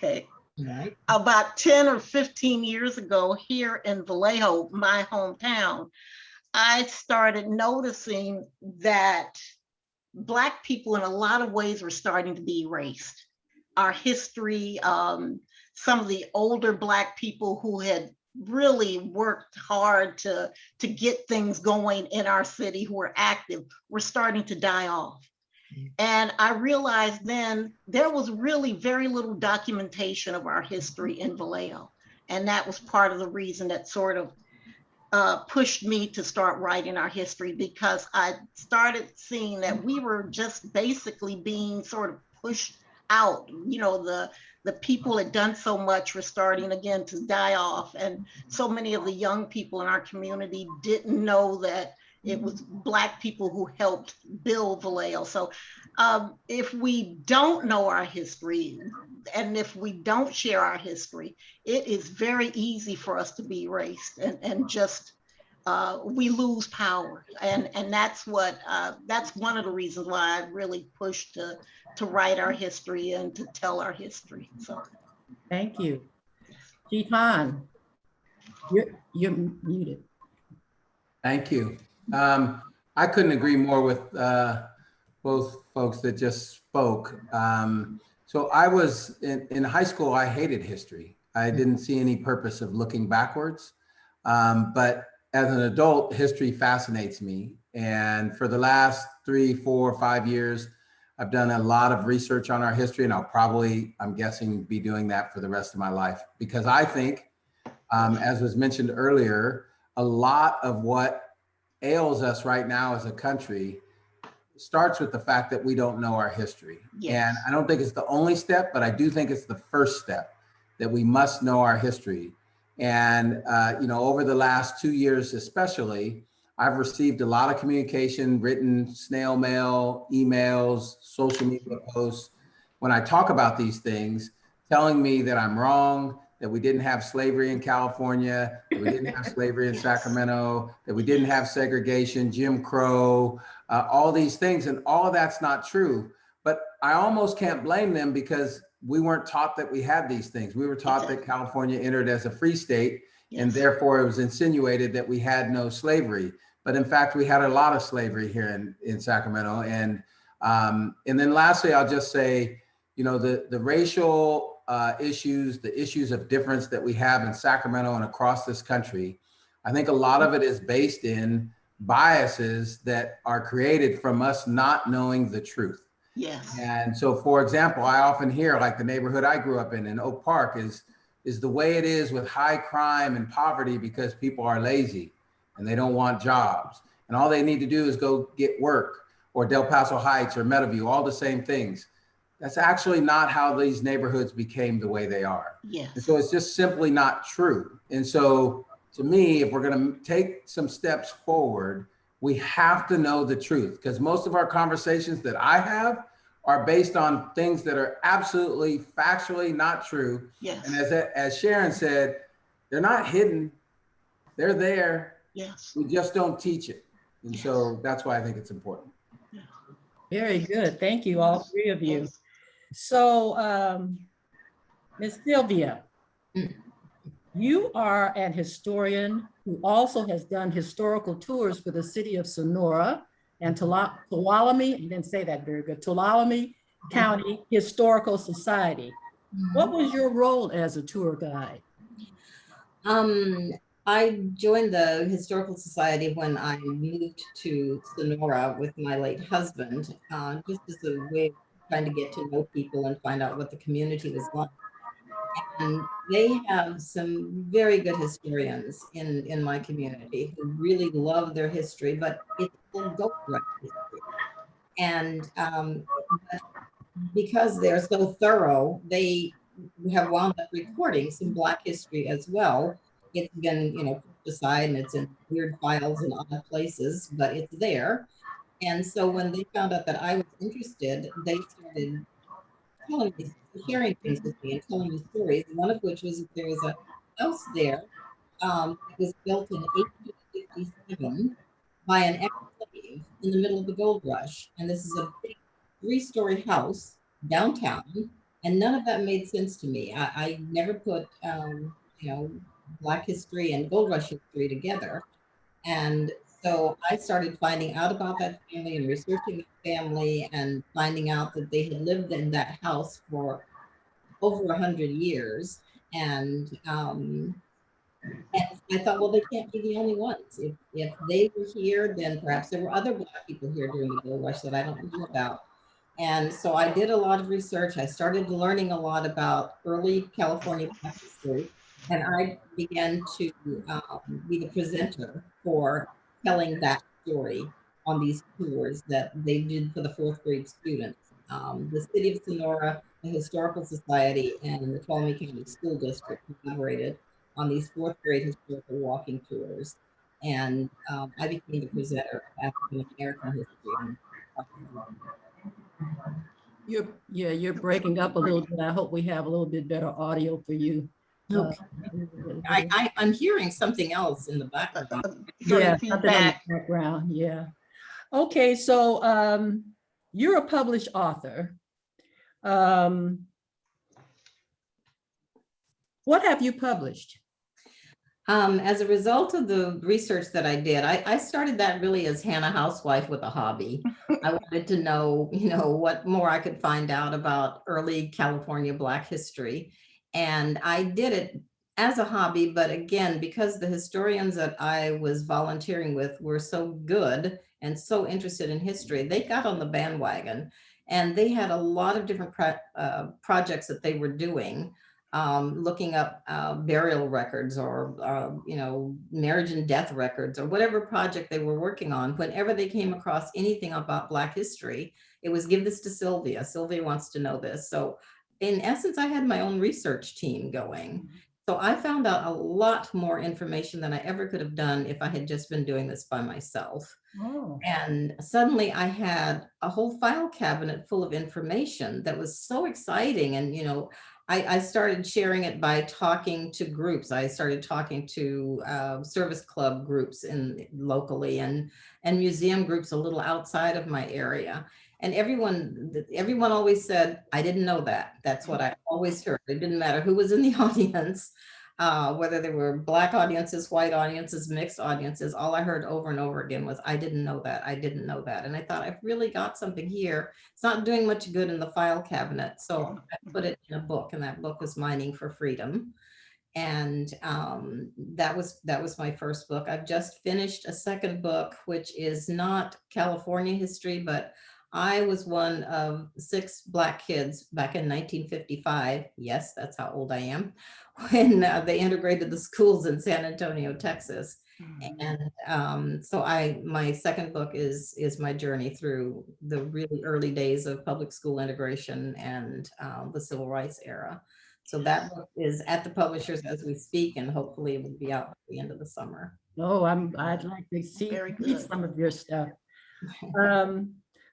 Okay. Right. About 10 or 15 years ago, here in Vallejo, my hometown, I started noticing that Black people in a lot of ways were starting to be erased. Our history, some of the older Black people who had really worked hard to get things going in our city, who were active, were starting to die off. And I realized then there was really very little documentation of our history in Vallejo. And that was part of the reason that sort of pushed me to start writing our history, because I started seeing that we were just basically being sort of pushed out. You know, the people had done so much were starting again to die off. And so many of the young people in our community didn't know that it was Black people who helped build Vallejo. So if we don't know our history, and if we don't share our history, it is very easy for us to be erased, and just we lose power. And that's what that's one of the reasons why I really pushed to write our history and to tell our history. So thank you. Chief Hahn, you're muted. Thank you. I couldn't agree more with both folks that just spoke. So I was in high school, I hated history. I didn't see any purpose of looking backwards. But as an adult, history fascinates me. And for the last 3, 4, 5 years, I've done a lot of research on our history, and I'll probably, I'm guessing, be doing that for the rest of my life, because I think, as was mentioned earlier, a lot of what ails us right now as a country starts with the fact that we don't know our history. yes. And I don't think it's the only step, but I do think it's the first step, that we must know our history. And you know, over the last 2 years especially, I've received a lot of communication, written, snail mail, emails, social media posts, when I talk about these things, telling me that I'm wrong, that we didn't have slavery in California, that we didn't have slavery in Yes. Sacramento, that we didn't have segregation, Jim Crow, all these things. And all of that's not true. But I almost can't blame them, because we weren't taught that we had these things. We were taught that California entered as a free state, and Yes. therefore it was insinuated that we had no slavery. But in fact, we had a lot of slavery here in Sacramento. And then lastly, I'll just say, you know, the racial issues, the issues of difference that we have in Sacramento and across this country, I think a lot of it is based in biases that are created from us not knowing the truth. Yes. And so, for example, I often hear, like, the neighborhood I grew up in Oak Park is the way it is with high crime and poverty because people are lazy and they don't want jobs. And all they need to do is go get work, or Del Paso Heights or Meadowview, all the same things. That's actually not how these neighborhoods became the way they are. Yes. And so it's just simply not true. And so to me, if we're going to take some steps forward, we have to know the truth, because most of our conversations that I have are based on things that are absolutely factually not true. Yes. And as Sharon said, they're not hidden. They're there. Yes. We just don't teach it. And Yes. so that's why I think it's important. Very good. Thank you, all three of you. Yes. So, Ms. Sylvia, you are an historian who also has done historical tours for the city of Sonora and Tuolumne, I didn't say that very good, Tuolumne County Historical Society. What was your role as a tour guide? I joined the Historical Society when I moved to Sonora with my late husband, just as a way of trying to get to know people and find out what the community was like. And they have some very good historians in my community who really love their history, but it's all gold rush history. And but because they're so thorough, they have wound up recording some Black history as well. It's been, you know, put aside and it's in weird files in odd places, but it's there. And so when they found out that I was interested, they started telling me, sharing things with me and telling me stories. One of which was that there was a house there that was built in 1857 by an ex-slave in the middle of the gold rush. And this is a big 3-story house downtown, And none of that made sense to me. I never put, you know, Black history and gold rush history together. And so I started finding out about that family and researching the family and finding out that they had lived in that house for over 100 years. And I thought, well, they can't be the only ones. If they were here, then perhaps there were other Black people here during the gold rush that I don't know about. And so I did a lot of research. I started learning a lot about early California Black history, and I began to be the presenter for telling that story on these tours that they did for the fourth grade students. The City of Sonora, the Historical Society, and the Tuolumne County School District collaborated on these fourth grade historical walking tours. And I became the presenter of African American history. You're breaking up a little bit. I hope we have a little bit better audio for you. Okay. I'm hearing something else in the background. Yeah, something on the background. Yeah. Okay, so you're a published author. What have you published? As a result of the research that I did, I started that really as Hannah Housewife with a hobby. I wanted to know, what more I could find out about early California Black history. And I did it as a hobby, but again, because the historians that I was volunteering with were so good and so interested in history, they got on the bandwagon, and they had a lot of different projects that they were doing. Looking up burial records or, marriage and death records or whatever project they were working on. Whenever they came across anything about Black history, it was give this to Sylvia. Sylvia wants to know this. So in essence, I had my own research team going. So I found out a lot more information than I ever could have done if I had just been doing this by myself. Oh. And suddenly I had a whole file cabinet full of information that was so exciting. And, I started sharing it by talking to groups. I started talking to service club groups locally and museum groups a little outside of my area. And everyone always said, I didn't know that. That's what I always heard. It didn't matter who was in the audience, whether they were Black audiences, white audiences, mixed audiences. All I heard over and over again was, I didn't know that. I didn't know that. And I thought, I've really got something here. It's not doing much good in the file cabinet. So I put it in a book, and that book was Mining for Freedom. And that was my first book. I've just finished a second book, which is not California history, but I was one of 6 Black kids back in 1955. Yes, that's how old I am, when they integrated the schools in San Antonio, Texas. And so my second book is my journey through the really early days of public school integration and the civil rights era. So that book is at the publishers as we speak, and hopefully it will be out at the end of the summer. Oh, I'd like to read some of your stuff.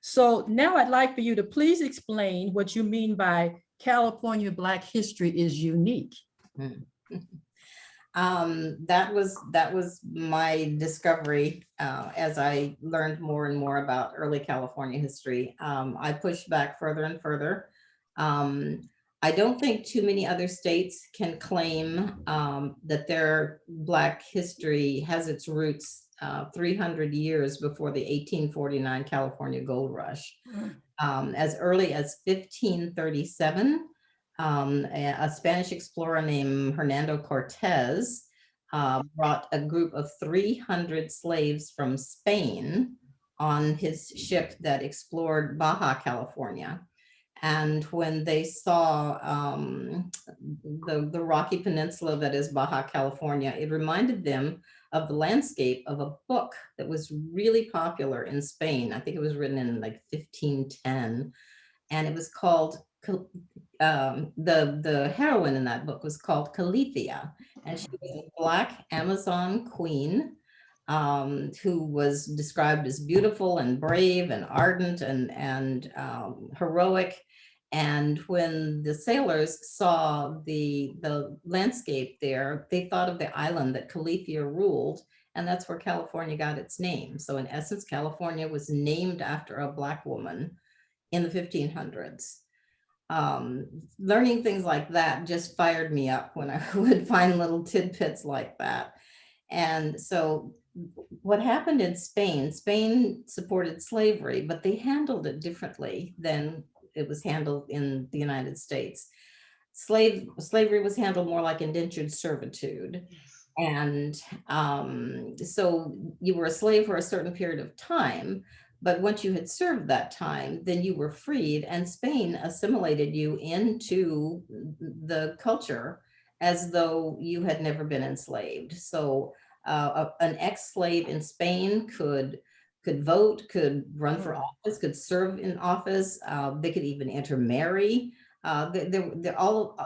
So now I'd like for you to please explain what you mean by California Black history is unique. That was my discovery as I learned more and more about early California history. I pushed back further and further. I don't think too many other states can claim that their Black history has its roots 300 years before the 1849 California Gold Rush. As early as 1537, a Spanish explorer named Hernando Cortez brought a group of 300 slaves from Spain on his ship that explored Baja California. And when they saw the rocky peninsula that is Baja California, it reminded them of the landscape of a book that was really popular in Spain. I think it was written in like 1510. And it was called, the heroine in that book was called Califia. And she was a Black Amazon queen who was described as beautiful and brave and ardent and heroic. And when the sailors saw the landscape there, they thought of the island that Califia ruled, and that's where California got its name. So in essence, California was named after a Black woman in the 1500s. Learning things like that just fired me up when I would find little tidbits like that. And so what happened in Spain, Spain supported slavery, but they handled it differently than it was handled in the United States. Slavery was handled more like indentured servitude. And so you were a slave for a certain period of time, but once you had served that time, then you were freed, and Spain assimilated you into the culture as though you had never been enslaved. So an ex-slave in Spain could vote, could run for office, could serve in office. They could even intermarry. All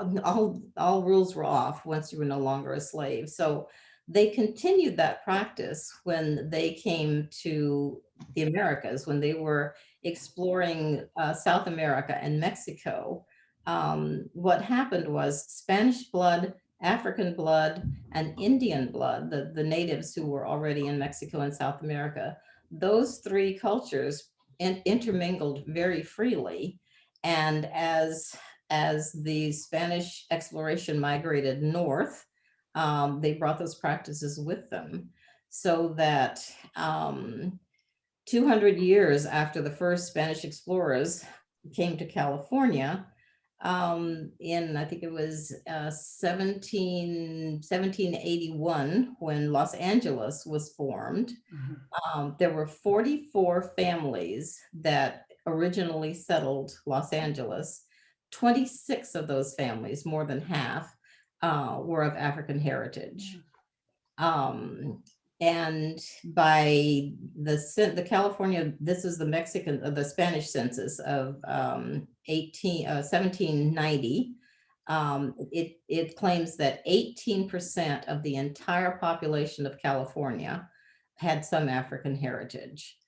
rules were off once you were no longer a slave. So they continued that practice when they came to the Americas, when they were exploring South America and Mexico. What happened was Spanish blood, African blood, and Indian blood, the natives who were already in Mexico and South America, those three cultures intermingled very freely. And as the Spanish exploration migrated north, they brought those practices with them, so that 200 years after the first Spanish explorers came to California, in, I think it was 1781, when Los Angeles was formed, there were 44 families that originally settled Los Angeles. 26 of those families, more than half, were of African heritage. And by the California, this is the Spanish census of 1790. It claims that 18% of the entire population of California had some African heritage.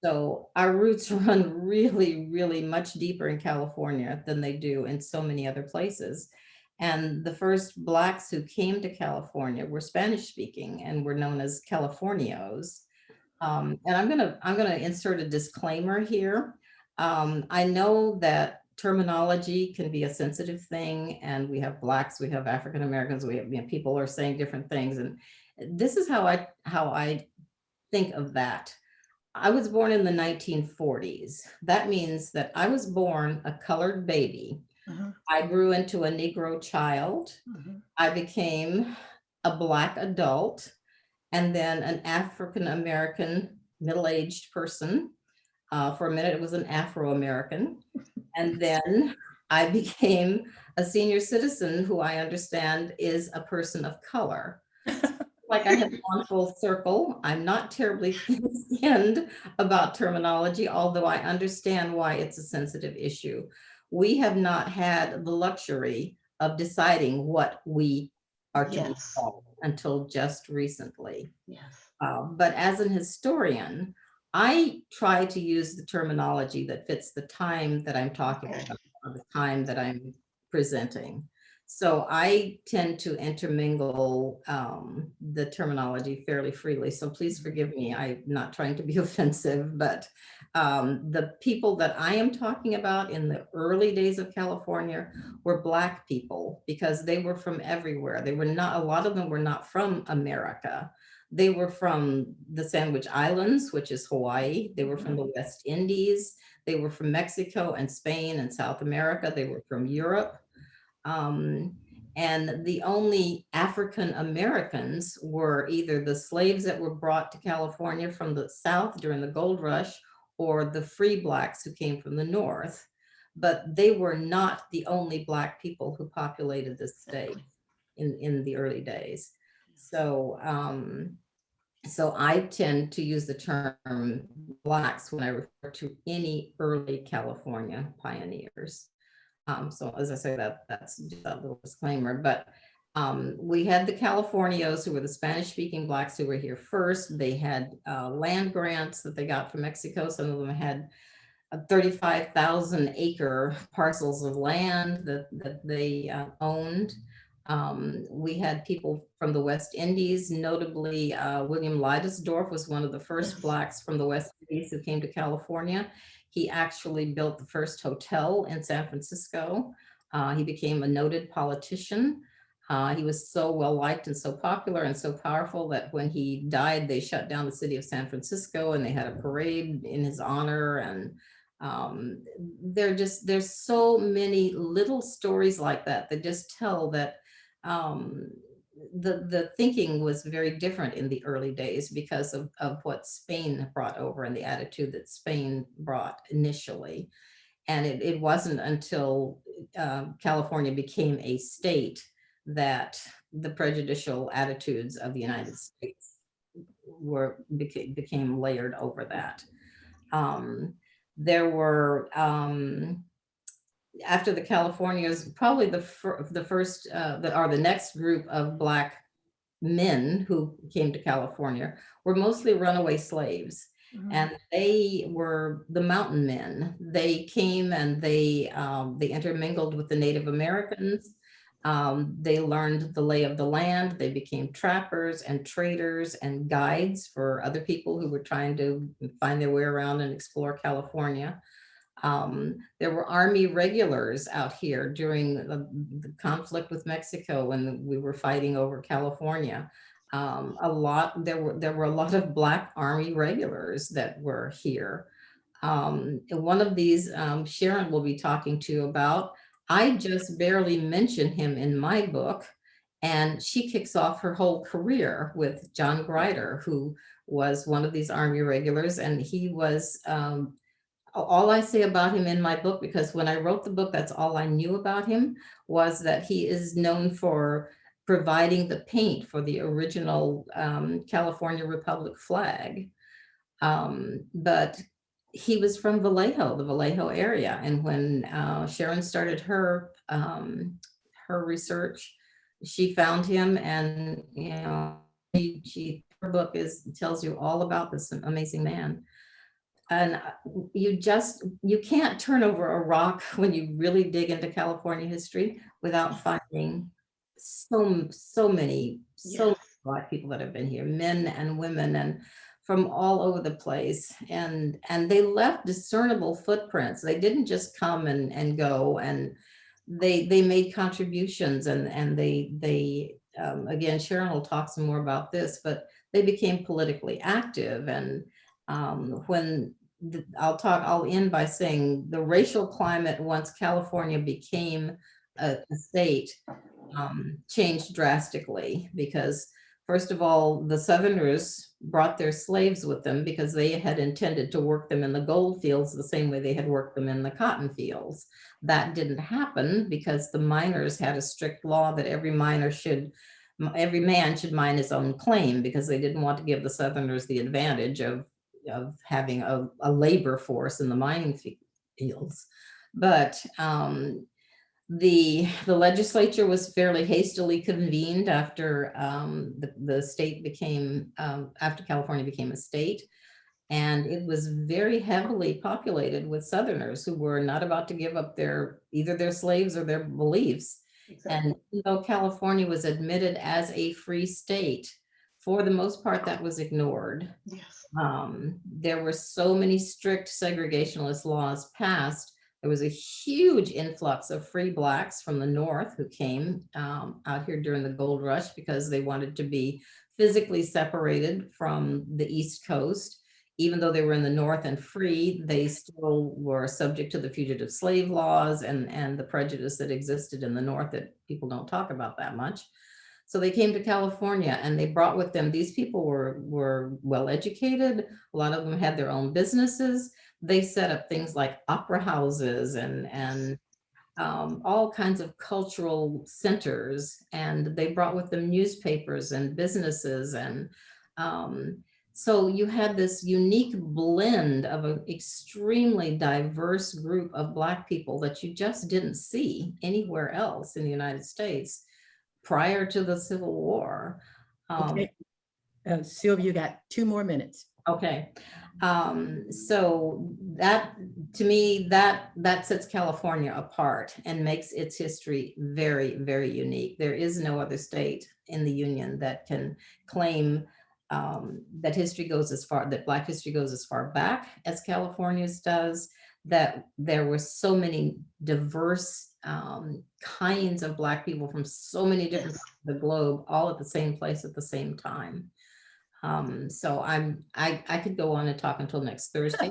So our roots run really, really much deeper in California than they do in so many other places. And the first Blacks who came to California were Spanish speaking and were known as Californios. And I'm gonna insert a disclaimer here. I know that terminology can be a sensitive thing, and we have Blacks, we have African Americans, we have, people are saying different things, and this is how I think of that. I was born in the 1940s. That means that I was born a colored baby. I grew into a Negro child. I became a Black adult, and then an African American middle-aged person. For a minute, it was an Afro-American. And then I became a senior citizen, who I understand is a person of color. Like I have gone full circle. I'm not terribly thin-skinned about terminology, although I understand why it's a sensitive issue. We have not had the luxury of deciding what we are to be called until just recently. But as an historian, I try to use the terminology that fits the time that I'm talking about, or the time that I'm presenting. So I tend to intermingle the terminology fairly freely. So please forgive me. I'm not trying to be offensive, but the people that I am talking about in the early days of California were Black people, because they were from everywhere. They were not, a lot of them were not from America. They were from the Sandwich Islands, which is Hawaii. They were from the West Indies. They were from Mexico and Spain and South America. They were from Europe. And the only African Americans were either the slaves that were brought to California from the South during the gold rush, or the free Blacks who came from the North. But they were not the only Black people who populated this state in the early days. So, so I tend to use the term Blacks when I refer to any early California pioneers. So as I say, that's just a little disclaimer, but we had the Californios, who were the Spanish-speaking Blacks who were here first. They had land grants that they got from Mexico. Some of them had 35,000 acre parcels of land that they owned. We had people from the West Indies, notably William Leidesdorff was one of the first Yes. Blacks from the West Indies who came to California. He actually built the first hotel in San Francisco. He became a noted politician. He was so well liked and so popular and so powerful that when he died, they shut down the city of San Francisco and they had a parade in his honor. And there's so many little stories like that that just tell that the thinking was very different in the early days because of what Spain brought over and the attitude that Spain brought initially. And it wasn't until California became a state that the prejudicial attitudes of the United States became layered over that. There were after the Californias, probably the first or the next group of Black men who came to California were mostly runaway slaves. And they were the mountain men. They came and they intermingled with the Native Americans. They learned the lay of the land. They became trappers and traders and guides for other people who were trying to find their way around and explore California. There were Army regulars out here during the conflict with Mexico when we were fighting over California. There were a lot of Black Army regulars that were here. One of these, Sharon will be talking to you about. I just barely mention him in my book, and she kicks off her whole career with John Grider, who was one of these Army regulars, and he was all I say about him in my book, because when I wrote the book, that's all I knew about him, was that he is known for providing the paint for the original California Republic flag. But he was from Vallejo, the Vallejo area. And when Sharon started her research, she found him, and her book tells you all about this amazing man. And you can't turn over a rock when you really dig into California history without finding so many Black people that have been here, men and women, and from all over the place. And they left discernible footprints. They didn't just come and go, and they made contributions, and they again, Sharon will talk some more about this, but they became politically active. And I'll end by saying the racial climate, once California became a state, changed drastically, because first of all, the Southerners brought their slaves with them because they had intended to work them in the gold fields the same way they had worked them in the cotton fields. That didn't happen because the miners had a strict law that every man should mine his own claim, because they didn't want to give the Southerners the advantage of having a labor force in the mining fields. But the legislature was fairly hastily convened after the state became, after California became a state. And it was very heavily populated with Southerners who were not about to give up either their slaves or their beliefs. Exactly. And even though California was admitted as a free state, for the most part, that was ignored. Yes. There were so many strict segregationist laws passed. There was a huge influx of free Blacks from the North who came out here during the gold rush because they wanted to be physically separated from the East Coast. Even though they were in the North and free, they still were subject to the fugitive slave laws and the prejudice that existed in the North that people don't talk about that much. So they came to California, and they brought with them, these people were well educated. A lot of them had their own businesses. They set up things like opera houses and all kinds of cultural centers. And they brought with them newspapers and businesses. And so you had this unique blend of an extremely diverse group of Black people that you just didn't see anywhere else in the United States prior to the Civil War. Okay. Sylvia, you got 2 more minutes. Okay. So that, to me, that sets California apart and makes its history very, very unique. There is no other state in the Union that can claim that history goes as far, that Black history goes as far back as California's does, that there were so many diverse kinds of Black people from so many different parts of the globe, all at the same place at the same time. So I could go on and talk until next Thursday.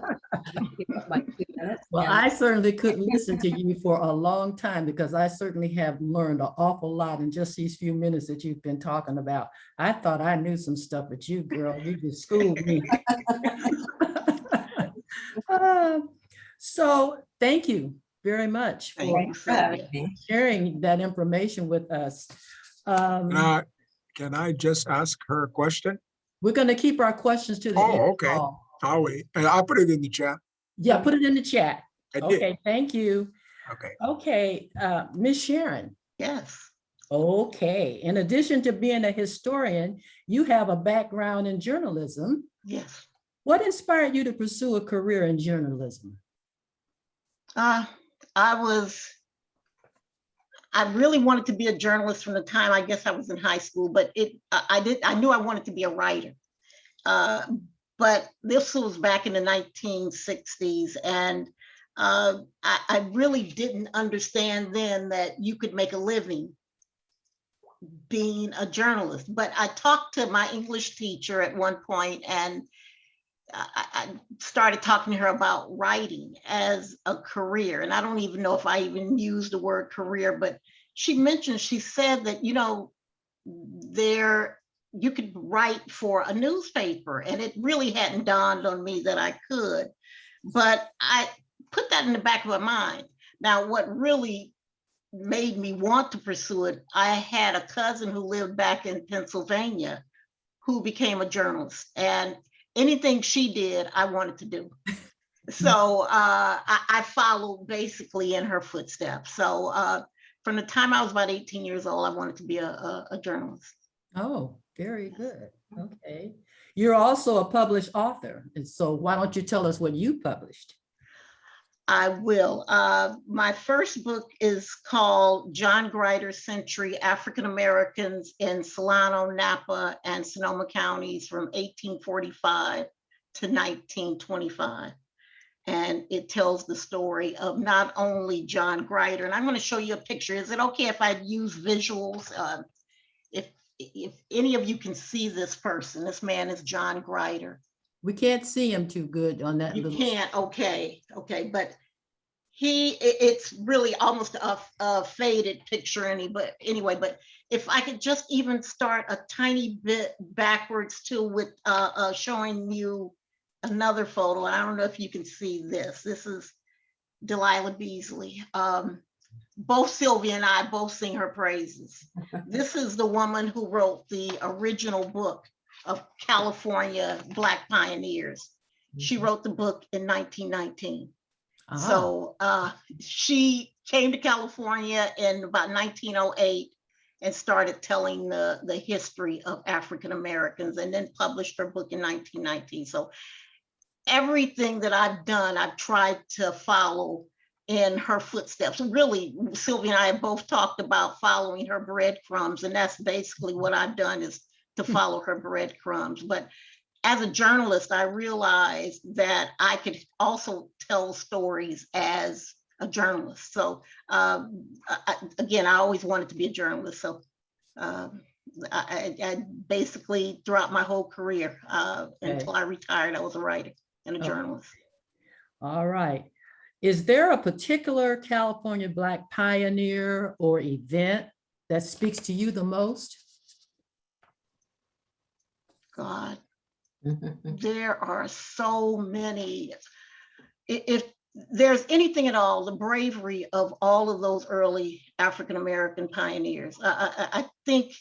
Like 2 minutes. Well, I certainly couldn't listen to you for a long time because I certainly have learned an awful lot in just these few minutes that you've been talking about. I thought I knew some stuff, but you, girl, you just schooled me. So thank you very much for sharing that information with us. Can I just ask her a question? We're going to keep our questions to the end. Oh, okay. I'll wait. I'll put it in the chat. Yeah, put it in the chat. I did. Okay, thank you. Okay. Okay, Ms. Sharon. Yes. Okay, in addition to being a historian, you have a background in journalism. Yes. What inspired you to pursue a career in journalism? I really wanted to be a journalist from the time I guess I was in high school, but I knew I wanted to be a writer. But this was back in the 1960s, and I really didn't understand then that you could make a living being a journalist. But I talked to my English teacher at one point, and I started talking to her about writing as a career. And I don't even know if I even used the word career, but she said that, you know, you could write for a newspaper, and it really hadn't dawned on me that I could, but I put that in the back of my mind. Now, what really made me want to pursue it, I had a cousin who lived back in Pennsylvania who became a journalist, and anything she did, I wanted to do. So I followed basically in her footsteps. So from the time I was about 18 years old, I wanted to be a journalist. Oh, very good. Okay. You're also a published author. And so why don't you tell us what you published? I will. My first book is called John Grider's Century, African Americans in Solano, Napa, and Sonoma Counties from 1845 to 1925. And it tells the story of not only John Grider, and I'm going to show you a picture. Is it okay if I use visuals? If any of you can see this person, this man is John Grider. We can't see him too good on that. You can't, okay, but it's really almost a faded picture but if I could just even start a tiny bit backwards too with showing you another photo, and I don't know if you can see this. This is Delilah Beasley. Both Sylvia and I both sing her praises. This is the woman who wrote the original book of California Black pioneers. She wrote the book in 1919. So she came to California in about 1908 and started telling the history of African Americans, and then published her book in 1919. So everything that I've done, I've tried to follow in her footsteps. Really, Sylvia and I have both talked about following her breadcrumbs, and that's basically what I've done, is to follow her breadcrumbs. But as a journalist, I realized that I could also tell stories as a journalist. So again, I always wanted to be a journalist. So I basically, throughout my whole career, until I retired, I was a writer and a journalist. All right. Is there a particular California Black pioneer or event that speaks to you the most? God, there are so many. If there's anything at all, the bravery of all of those early African-American pioneers, I think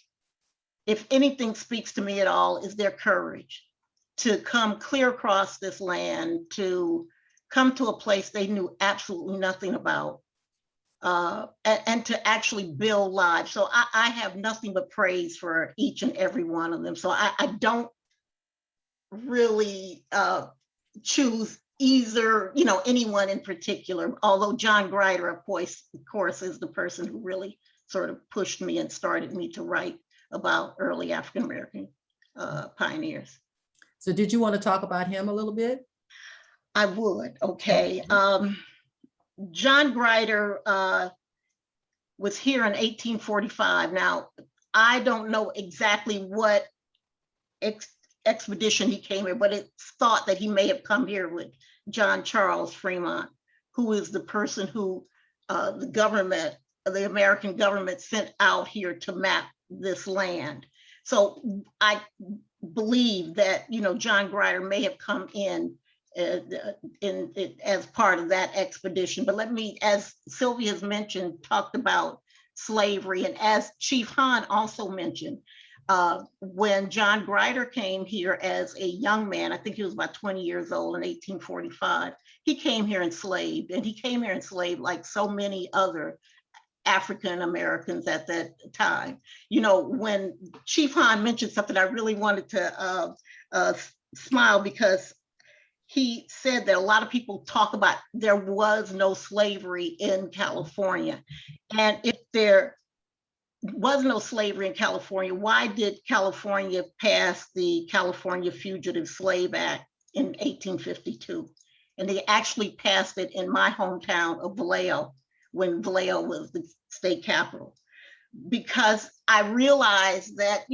if anything speaks to me at all, is their courage to come clear across this land, to come to a place they knew absolutely nothing about, and to actually build lives. So I have nothing but praise for each and every one of them. So I don't really choose either, anyone in particular, although John Grider, of course, is the person who really sort of pushed me and started me to write about early African American pioneers. So did you want to talk about him a little bit? I would, okay. John Grider was here in 1845. Now, I don't know exactly what expedition he came here, but it's thought that he may have come here with John Charles Fremont, who is the person who the American government sent out here to map this land. So I believe that, John Grider may have come in as part of that expedition. But let me, as Sylvia has mentioned, talked about slavery, and as Chief Hahn also mentioned, when John Grider came here as a young man, I think he was about 20 years old in 1845, he came here enslaved, and he came here enslaved like so many other African Americans at that time. When Chief Hahn mentioned something, I really wanted to smile, because he said that a lot of people talk about there was no slavery in California. And if there was no slavery in California, why did California pass the California Fugitive Slave Act in 1852? And they actually passed it in my hometown of Vallejo, when Vallejo was the state capital. Because I realized that,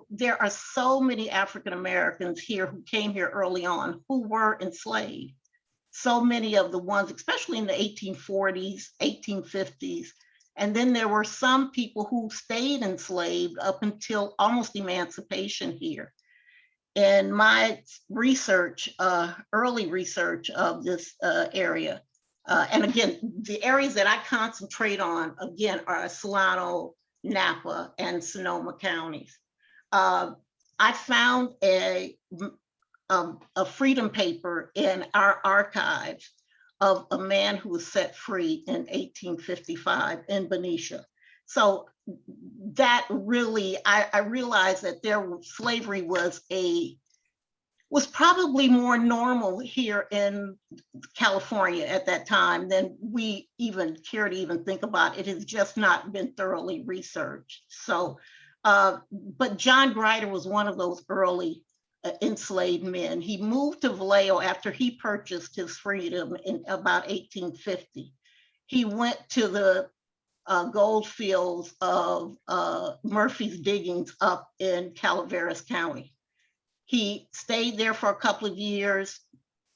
there are so many African Americans here who came here early on who were enslaved. So many of the ones, especially in the 1840s, 1850s. And then there were some people who stayed enslaved up until almost emancipation here. In my research, early research of this area, and again, the areas that I concentrate on, again, are Solano, Napa, and Sonoma Counties. I found a freedom paper in our archives of a man who was set free in 1855 in Benicia. So that really, I realized that slavery was probably more normal here in California at that time than we even care to even think about. It has just not been thoroughly researched. So, but John Grider was one of those early enslaved men. He moved to Vallejo after he purchased his freedom in about 1850. He went to the gold fields of Murphy's Diggings up in Calaveras County. He stayed there for a couple of years,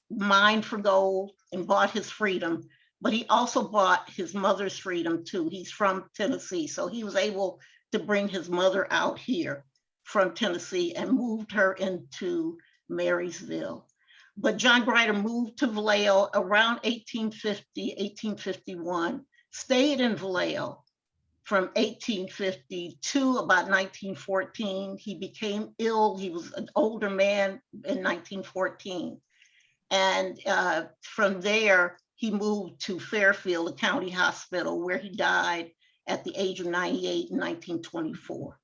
mined for gold, and bought his freedom. But he also bought his mother's freedom too. He's from Tennessee, so he was able to bring his mother out here from Tennessee and moved her into Marysville. But John Grider moved to Vallejo around 1850, 1851, stayed in Vallejo from 1850 to about 1914. He became ill. He was an older man in 1914. And from there, he moved to Fairfield, a county hospital, where he died at the age of 98 in 1924.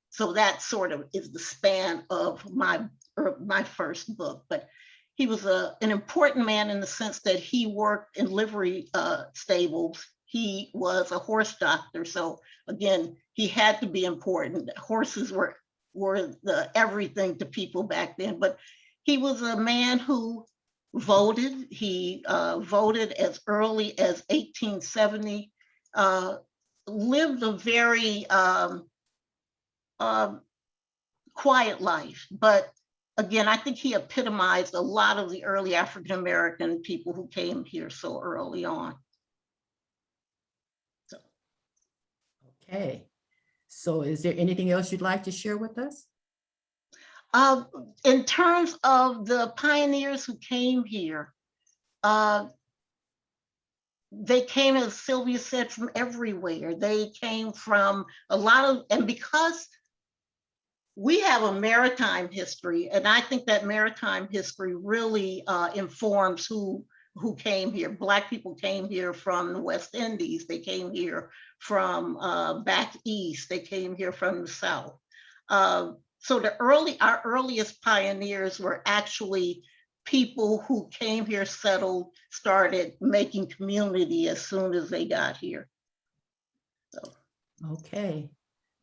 So that sort of is the span of my first book. But he was an important man in the sense that he worked in livery stables. He was a horse doctor. So again, he had to be important. Horses were the everything to people back then. But he was a man who voted. He voted as early as 1870, lived a very quiet life. But again, I think he epitomized a lot of the early African-American people who came here so early on. Okay. So is there anything else you'd like to share with us? In terms of the pioneers who came here, they came, as Sylvia said, from everywhere. They came from a lot of, and because we have a maritime history, and I think that maritime history really informs who came here. Black people came here from the West Indies. They came here from back east. They came here from the South. So our earliest pioneers were actually people who came here, settled, started making community as soon as they got here. So, Okay.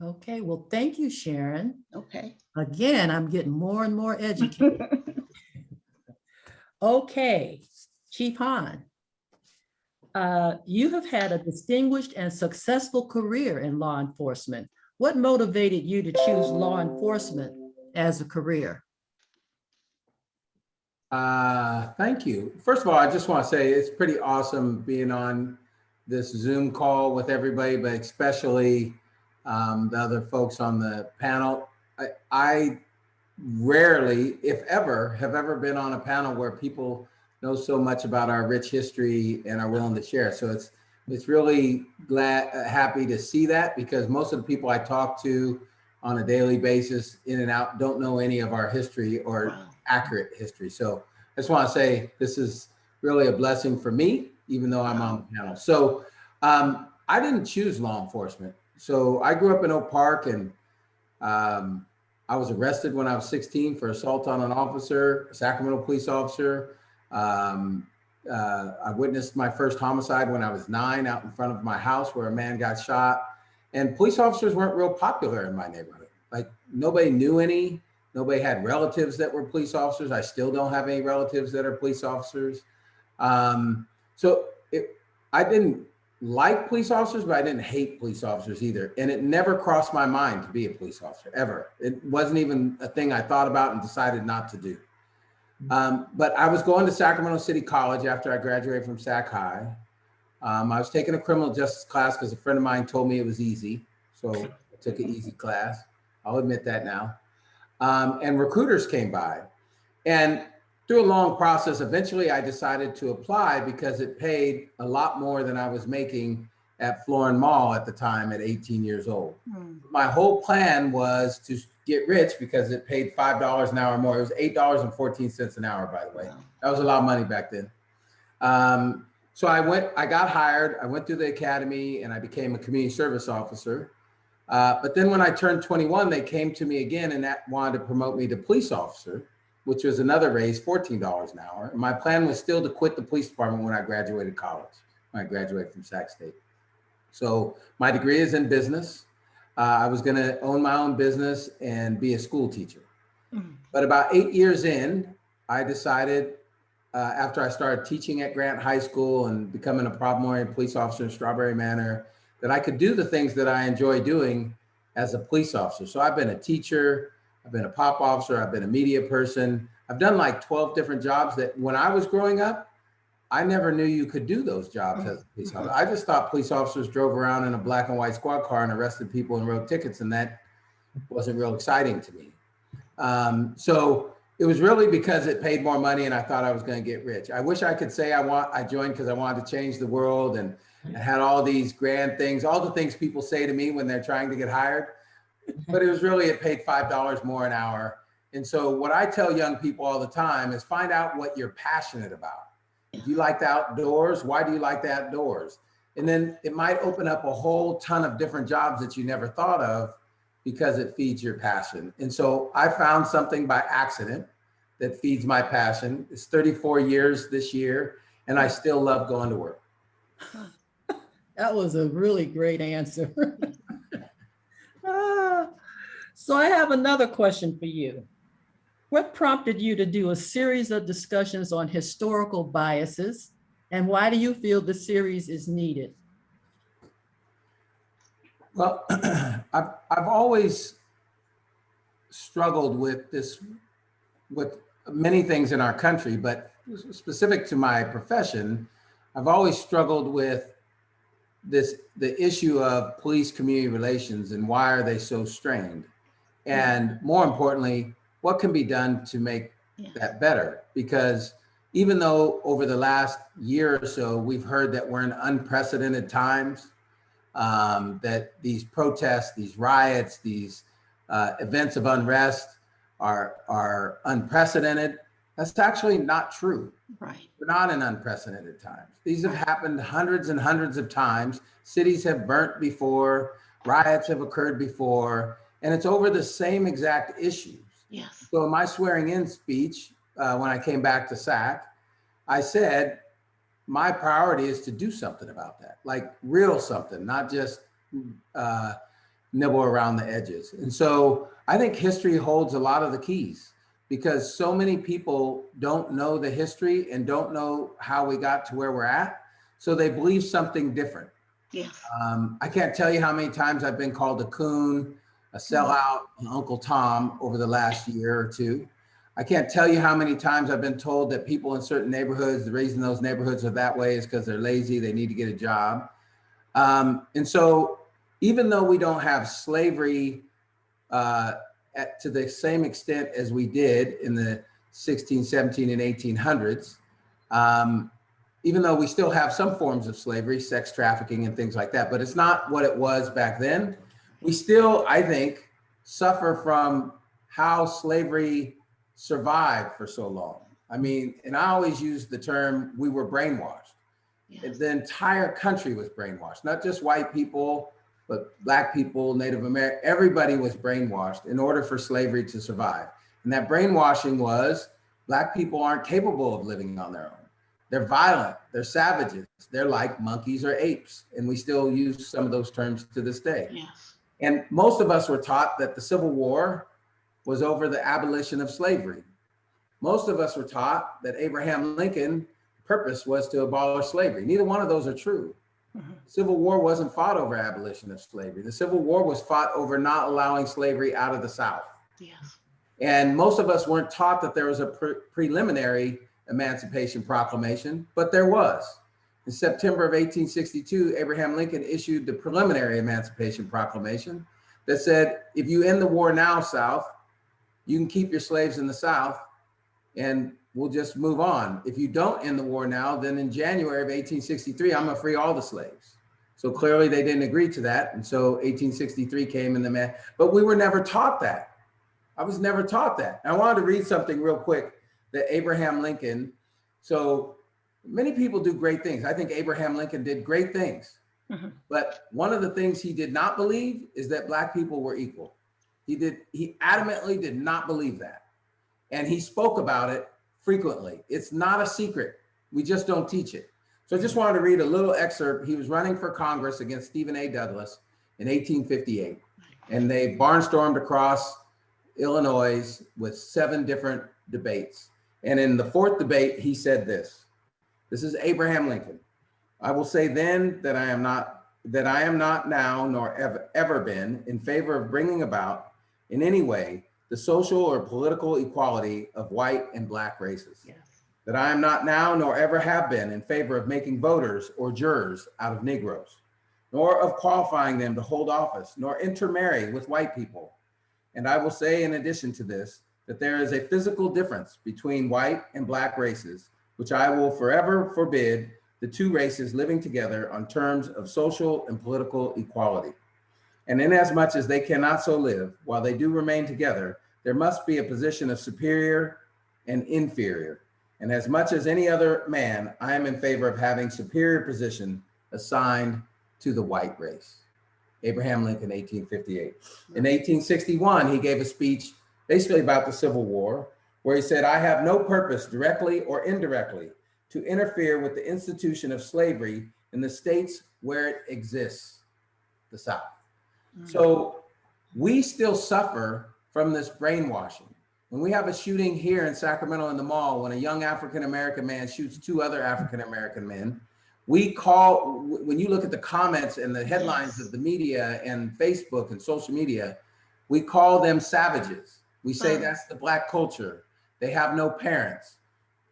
Okay. Well, thank you, Sharon. okay. Again, I'm getting more and more educated. Okay, Chief Hahn. You have had a distinguished and successful career in law enforcement. What motivated you to choose law enforcement as a career? Thank you. First of all, I just want to say it's pretty awesome being on this Zoom call with everybody, but especially the other folks on the panel. I rarely, if ever, have ever been on a panel where people know so much about our rich history and are willing to share. So it's really happy to see that, because most of the people I talk to on a daily basis, in and out, don't know any of our history or accurate history. So I just want to say this is really a blessing for me, even though I'm on the panel. So I didn't choose law enforcement. So I grew up in Oak Park, and I was arrested when I was 16 for assault on an officer, a Sacramento police officer. I witnessed my first homicide when I was 9 out in front of my house, where a man got shot. And police officers weren't real popular in my neighborhood. Like, nobody knew any. Nobody had relatives that were police officers. I still don't have any relatives that are police officers. I didn't like police officers, but I didn't hate police officers either. And it never crossed my mind to be a police officer, ever. It wasn't even a thing I thought about and decided not to do. But I was going to Sacramento City College after I graduated from Sac High. I was taking a criminal justice class because a friend of mine told me it was easy. So I took an easy class. I'll admit that now. And recruiters came by. And through a long process, eventually I decided to apply because it paid a lot more than I was making at Florin Mall at the time at 18 years old. My whole plan was to get rich because it paid $5 an hour more. It was $8.14 an hour, by the way. That was a lot of money back then. So I got hired, I went through the academy, and I became a community service officer. But then when I turned 21, they came to me again and wanted to promote me to police officer, which was another raise, $14 an hour. And my plan was still to quit the police department when I graduated college, when I graduated from Sac State. So my degree is in business. I was going to own my own business and be a school teacher. But about 8 years in, I decided, after I started teaching at Grant High School and becoming a problem-oriented police officer in Strawberry Manor, that I could do the things that I enjoy doing as a police officer. So I've been a teacher, I've been a pop officer, I've been a media person. I've done like 12 different jobs that when I was growing up, I never knew you could do those jobs as a police officer. I just thought police officers drove around in a black and white squad car and arrested people and wrote tickets, and that wasn't real exciting to me. So it was really because it paid more money and I thought I was going to get rich. I wish I could say I joined because I wanted to change the world and had all these grand things, all the things people say to me when they're trying to get hired. But it was really, it paid $5 more an hour. And so what I tell young people all the time is find out what you're passionate about. If you like the outdoors, why do you like the outdoors? And then it might open up a whole ton of different jobs that you never thought of because it feeds your passion. And so I found something by accident that feeds my passion. It's 34 years this year, and I still love going to work. That was a really great answer. So I have another question for you. What prompted you to do a series of discussions on historical biases, and why do you feel the series is needed? Well, I've always struggled with this, with many things in our country, but specific to my profession, I've always struggled with the issue of police community relations and why are they so strained? And more importantly, what can be done to make that better? Because even though over the last year or so, we've heard that we're in unprecedented times, that these protests, these riots, these events of unrest are unprecedented, that's actually not true. Right. We're not in unprecedented times. These have happened hundreds and hundreds of times. Cities have burnt before, riots have occurred before, and it's over the same exact issues. Yes. So in my swearing in speech, when I came back to SAC, I said, my priority is to do something about that, like real something, not just nibble around the edges. And so I think history holds a lot of the keys, because so many people don't know the history and don't know how we got to where we're at. So they believe something different. Yes. I can't tell you how many times I've been called a coon, a sellout, an Uncle Tom over the last year or two. I can't tell you how many times I've been told that people in certain neighborhoods, the reason those neighborhoods are that way is because they're lazy, they need to get a job. And so even though we don't have slavery to the same extent as we did in the 16, 17, and 1800s, even though we still have some forms of slavery, sex trafficking and things like that, but it's not what it was back then. We still, I think, suffer from how slavery survived for so long. I mean, and I always use the term, we were brainwashed. Yes. The entire country was brainwashed, not just white people, but Black people, Native American, everybody was brainwashed in order for slavery to survive. And that brainwashing was Black people aren't capable of living on their own. They're violent, they're savages, they're like monkeys or apes. And we still use some of those terms to this day. Yes. And most of us were taught that the Civil War was over the abolition of slavery. Most of us were taught that Abraham Lincoln's purpose was to abolish slavery. Neither one of those are true. Mhm. The Civil War wasn't fought over abolition of slavery. The Civil War was fought over not allowing slavery out of the South. Yes. And most of us weren't taught that there was a preliminary Emancipation Proclamation, but there was. In September of 1862, Abraham Lincoln issued the preliminary Emancipation Proclamation that said, if you end the war now, South, you can keep your slaves in the South and we'll just move on. If you don't end the war now, then in January of 1863, I'm gonna free all the slaves. So clearly they didn't agree to that. And so 1863 came in but we were never taught that. I was never taught that. And I wanted to read something real quick that Abraham Lincoln, so many people do great things. I think Abraham Lincoln did great things. Mhm. But one of the things he did not believe is that Black people were equal. He adamantly did not believe that. And he spoke about it frequently. It's not a secret. We just don't teach it. So I just wanted to read a little excerpt. He was running for Congress against Stephen A. Douglas in 1858. And they barnstormed across Illinois with 7 different debates. And in the 4th debate, he said this. This is Abraham Lincoln. I will say then that I am not now, nor ever been, in favor of bringing about in any way the social or political equality of white and Black races. Yes. That I am not now, nor ever have been, in favor of making voters or jurors out of Negroes, nor of qualifying them to hold office, nor intermarry with white people. And I will say in addition to this, that there is a physical difference between white and Black races, which I will forever forbid the 2 races living together on terms of social and political equality. And inasmuch as they cannot so live, while they do remain together, there must be a position of superior and inferior. And as much as any other man, I am in favor of having superior position assigned to the white race. Abraham Lincoln, 1858. In 1861, he gave a speech basically about the Civil War, where he said, I have no purpose directly or indirectly to interfere with the institution of slavery in the states where it exists, the South. So we still suffer from this brainwashing. When we have a shooting here in Sacramento in the mall, when a young African-American man shoots 2 other African-American men, we call, when you look at the comments and the headlines of the media and Facebook and social media, we call them savages. We say that's the Black culture. They have no parents.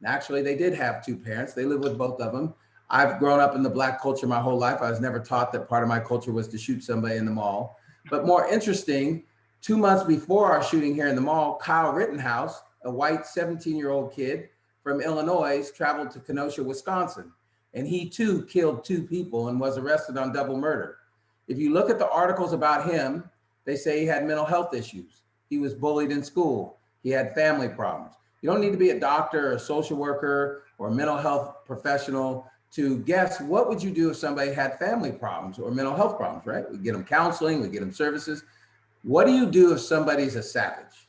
And actually, they did have 2 parents. They live with both of them. I've grown up in the Black culture my whole life. I was never taught that part of my culture was to shoot somebody in the mall. But more interesting, 2 months before our shooting here in the mall, Kyle Rittenhouse, a white 17-year-old kid from Illinois, traveled to Kenosha, Wisconsin. And he too killed 2 people and was arrested on double murder. If you look at the articles about him, they say he had mental health issues. He was bullied in school. He had family problems. You don't need to be a doctor or a social worker or a mental health professional to guess what would you do if somebody had family problems or mental health problems, right? We get them counseling, we get them services. What do you do if somebody's a savage?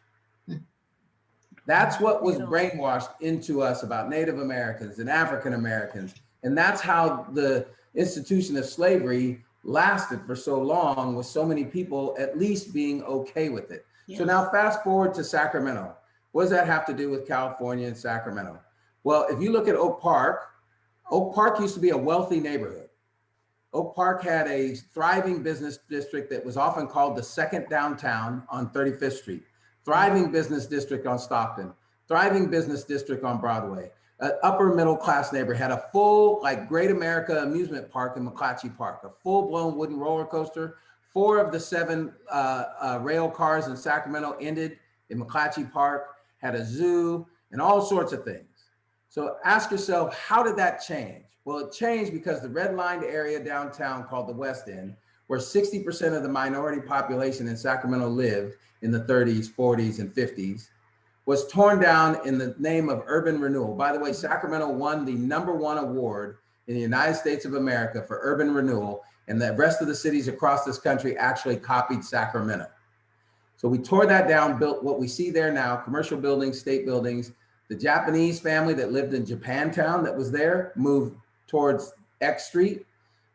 That's what was brainwashed into us about Native Americans and African Americans. And that's how the institution of slavery lasted for so long, with so many people at least being okay with it. Yes. So now fast forward to Sacramento. What does that have to do with California and Sacramento? Well, if you look at Oak Park used to be a wealthy neighborhood. Oak Park had a thriving business district that was often called the second downtown on 35th Street, thriving business district on Stockton, thriving business district on Broadway. An upper middle class neighborhood, had a full, like, Great America amusement park in McClatchy Park, a full blown wooden roller coaster. 4 of the 7 rail cars in Sacramento ended in McClatchy Park, had a zoo and all sorts of things. So ask yourself, how did that change? Well, it changed because the redlined area downtown called the West End, where 60% of the minority population in Sacramento lived in the 30s, 40s, and 50s, was torn down in the name of urban renewal. By the way, Sacramento won the #1 award in the United States of America for urban renewal, and the rest of the cities across this country actually copied Sacramento. So we tore that down, built what we see there now, commercial buildings, state buildings. The Japanese family that lived in Japantown that was there moved towards X Street.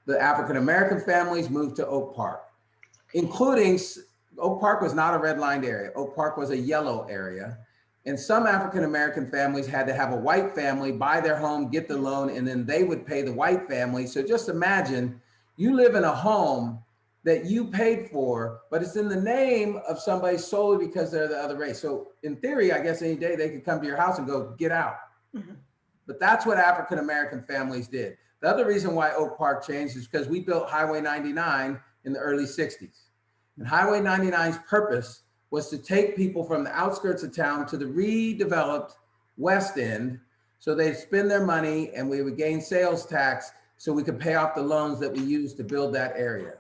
The African-American families moved to Oak Park, including, Oak Park was not a redlined area. Oak Park was a yellow area. And some African-American families had to have a white family buy their home, get the loan, and then they would pay the white family. So just imagine you live in a home that you paid for, but it's in the name of somebody solely because they're the other race. So in theory, I guess any day they could come to your house and go, get out. Mhm. But that's what African-American families did. The other reason why Oak Park changed is because we built Highway 99 in the early 60s. And Highway 99's purpose was to take people from the outskirts of town to the redeveloped West End, so they'd spend their money and we would gain sales tax so we could pay off the loans that we used to build that area.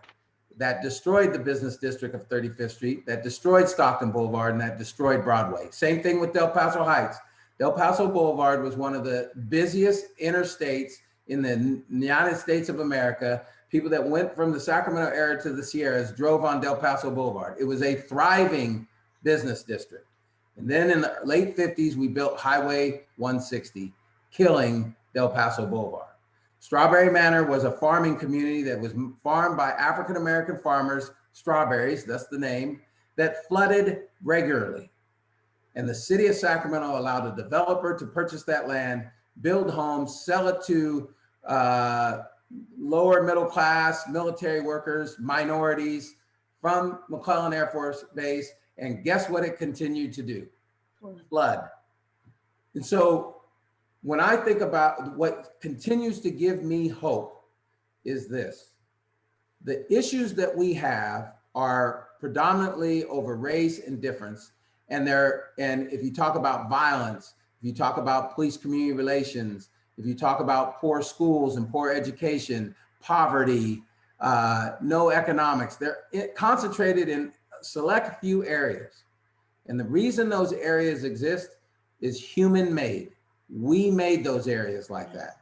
That destroyed the business district of 35th Street, that destroyed Stockton Boulevard, and that destroyed Broadway. Same thing with Del Paso Heights. Del Paso Boulevard was one of the busiest interstates in the United States of America. People that went from the Sacramento area to the Sierras drove on Del Paso Boulevard. It was a thriving business district. And then in the late 50s, we built Highway 160, killing Del Paso Boulevard. Strawberry Manor was a farming community that was farmed by African-American farmers, strawberries, that's the name, that flooded regularly. And the city of Sacramento allowed a developer to purchase that land, build homes, sell it to lower middle class, military workers, minorities from McClellan Air Force Base. And guess what it continued to do? Flood. And so when I think about what continues to give me hope is this: the issues that we have are predominantly over race and difference. And if you talk about violence, if you talk about police community relations, if you talk about poor schools and poor education, poverty, no economics, they're concentrated in select few areas. And the reason those areas exist is human made. We made those areas like that.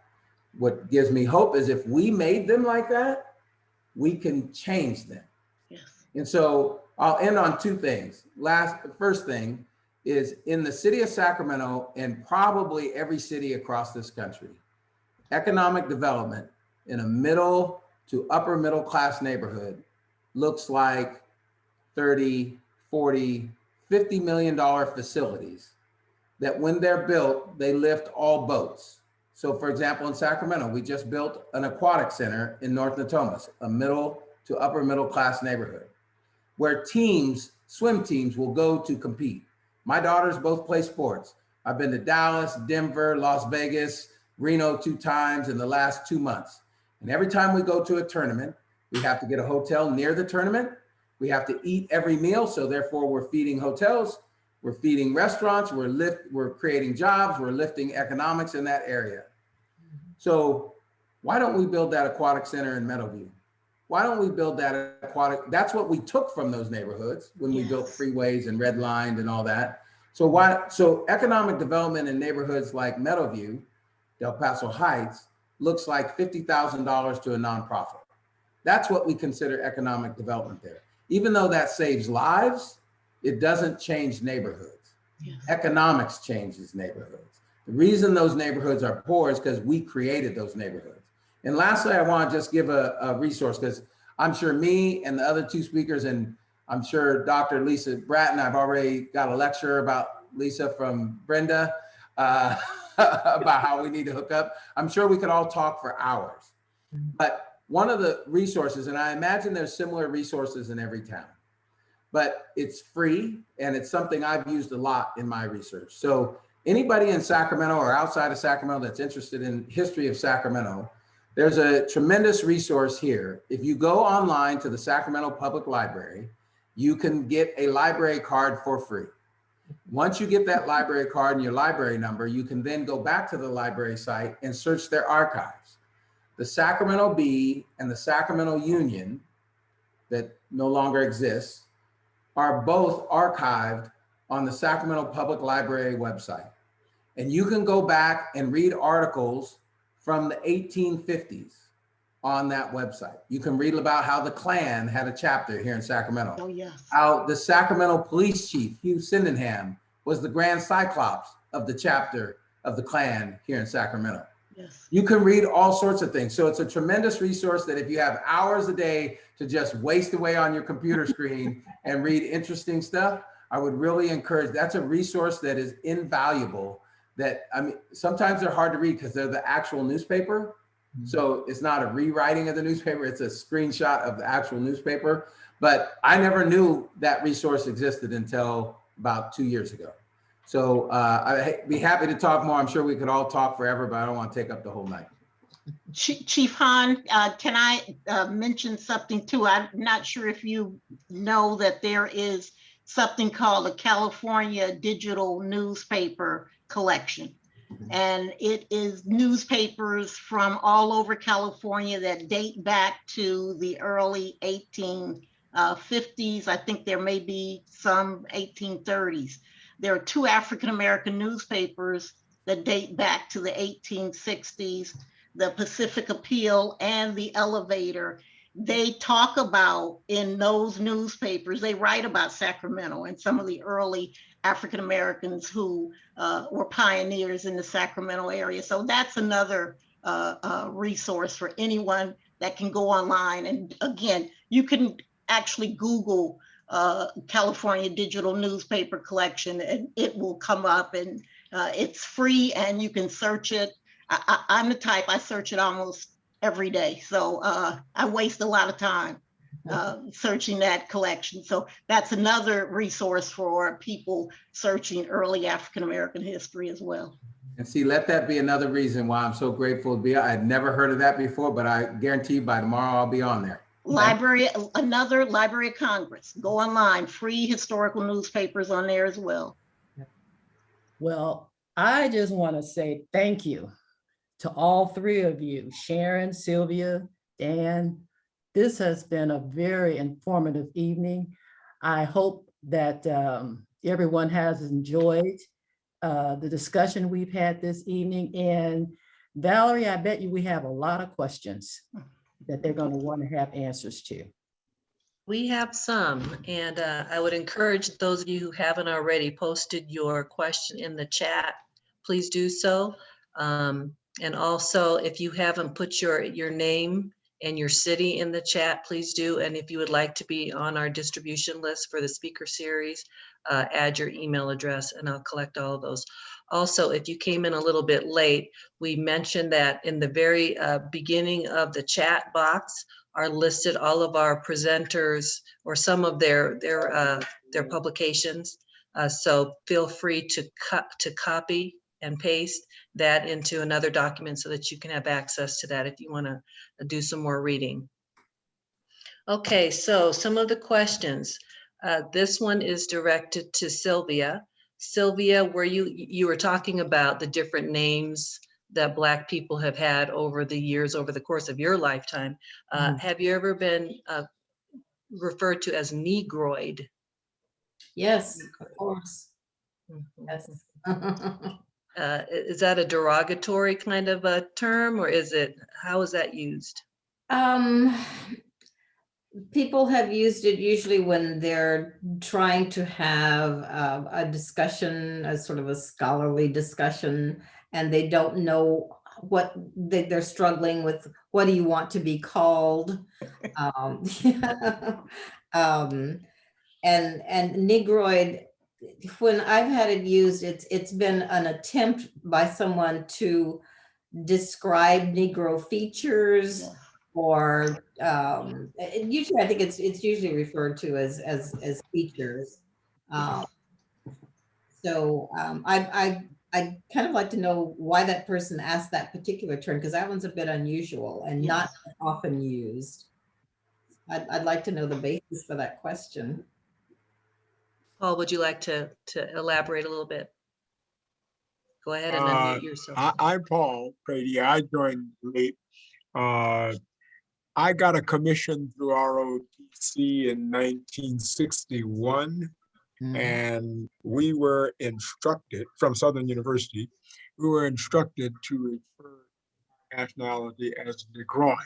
What gives me hope is if we made them like that, we can change them. Yes. And so I'll end on 2 things. First thing is, in the city of Sacramento and probably every city across this country, economic development in a middle to upper middle class neighborhood looks like 30, 40, $50 million facilities that when they're built, they lift all boats. So for example, in Sacramento, we just built an aquatic center in North Natomas, a middle to upper middle class neighborhood, where swim teams will go to compete. My daughters both play sports. I've been to Dallas, Denver, Las Vegas, Reno 2 times in the last 2 months. And every time we go to a tournament, we have to get a hotel near the tournament. We have to eat every meal. So therefore we're feeding hotels, we're feeding restaurants, we're creating jobs, we're lifting economics in that area. So why don't we build that aquatic center in Meadowview? Why don't we build that aquatic? That's what we took from those neighborhoods when we built freeways and redlined and all that. So economic development in neighborhoods like Meadowview, Del Paso Heights, looks like $50,000 to a nonprofit. That's what we consider economic development there. even though that saves lives, it doesn't change neighborhoods. Yes. Economics changes neighborhoods. The reason those neighborhoods are poor is because we created those neighborhoods. And lastly, I want to just give a resource, because I'm sure me and the other two speakers, and I'm sure Dr. Lisa Bratton, I've already got a lecture about Lisa from Brenda about how we need to hook up. I'm sure we could all talk for hours. But one of the resources, and I imagine there's similar resources in every town, but it's free and it's something I've used a lot in my research. So anybody in Sacramento or outside of Sacramento that's interested in history of Sacramento, there's a tremendous resource here. If you go online to the Sacramento Public Library, you can get a library card for free. Once you get that library card and your library number, you can then go back to the library site and search their archives. The Sacramento Bee and the Sacramento Union, that no longer exists, are both archived on the Sacramento Public Library website. And you can go back and read articles from the 1850s on that website. You can read about how the Klan had a chapter here in Sacramento. Oh, yes. How the Sacramento Police Chief, Hugh Sydenham, was the Grand Cyclops of the chapter of the Klan here in Sacramento. Yes. You can read all sorts of things. So it's a tremendous resource that if you have hours a day to just waste away on your computer screen and read interesting stuff, I would really encourage, that's a resource that is invaluable. That, I mean, sometimes they're hard to read because they're the actual newspaper. So it's not a rewriting of the newspaper, it's a screenshot of the actual newspaper. But I never knew that resource existed until about 2 years ago. So I'd be happy to talk more. I'm sure we could all talk forever, but I don't want to take up the whole night. Chief Hahn, can I mention something too? I'm not sure if you know that there is something called a California Digital Newspaper Collection. And it is newspapers from all over California that date back to the early 1850s. I think there may be some 1830s. There are two African-American newspapers that date back to the 1860s, the Pacific Appeal and the Elevator. They talk about, in those newspapers, they write about Sacramento and some of the early African Americans who were pioneers in the Sacramento area. So that's another resource for anyone that can go online. And again, you can actually Google California Digital Newspaper Collection and it will come up, and it's free and you can search it. I'm the type, I search it almost every day. So I waste a lot of time searching that collection. So that's another resource for people searching early African-American history as well. And see, let that be another reason why I'm so grateful to be. I had never heard of that before, but I guarantee by tomorrow I'll be on there. Library, another Library of Congress. Go online, free historical newspapers on there as well. Well, I just want to say thank you to all three of you, Sharon, Sylvia, Dan. This has been a very informative evening. I hope that everyone has enjoyed the discussion we've had this evening. And Valerie, I bet you we have a lot of questions that they're going to want to have answers to. We have some, and I would encourage those of you who haven't already posted your question in the chat, please do so. And also, if you haven't put your name and your city in the chat, please do. And if you would like to be on our distribution list for the speaker series, add your email address and I'll collect all of those. Also, if you came in a little bit late, we mentioned that in the very beginning of the chat box are listed all of our presenters or some of their publications. So feel free to copy and paste that into another document so that you can have access to that if you want to do some more reading. Okay, so some of the questions. This one is directed to Sylvia. Sylvia, where you were talking about the different names that Black people have had over the years, over the course of your lifetime. Have you ever been referred to as Negroid? Yes, of course. Yes. Is that a derogatory kind of a term, or how is that used? People have used it usually when they're trying to have a discussion, a sort of a scholarly discussion, and they don't know what they're struggling with. What do you want to be called? Um, and Negroid, when I've had it used, it's been an attempt by someone to describe Negro features, Yeah. or usually I think it's usually referred to as features. I kind of like to know why that person asked that particular term, because that one's a bit unusual and not Yes. often used. I'd like to know the basis for that question. Paul, would you like to elaborate a little bit? Go ahead and unmute yourself. I'm Paul Brady. I joined late. I got a commission through ROTC in 1961, and we were instructed from Southern University. We were instructed to refer to nationality as Negroid.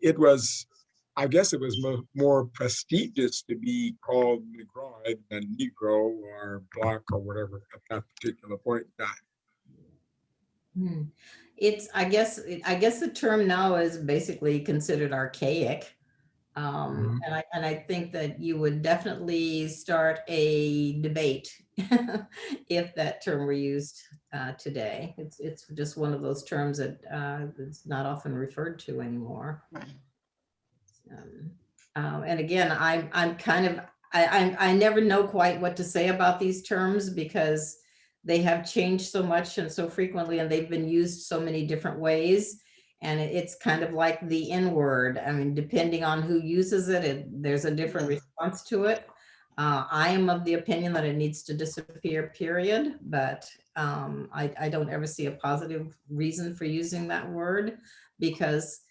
It was, I guess it was more prestigious to be called Negroid than Negro or Black or whatever at that particular point in time. It's, I guess the term now is basically considered archaic. And I think that you would definitely start a debate if that term were used today. It's just one of those terms that it's not often referred to anymore. Right. And again, I'm kind of, I never know quite what to say about these terms, because they have changed so much and so frequently, and they've been used so many different ways. And it's kind of like the N word. I mean, depending on who uses it, there's a different response to it. I am of the opinion that it needs to disappear, period. But I don't ever see a positive reason for using that word, because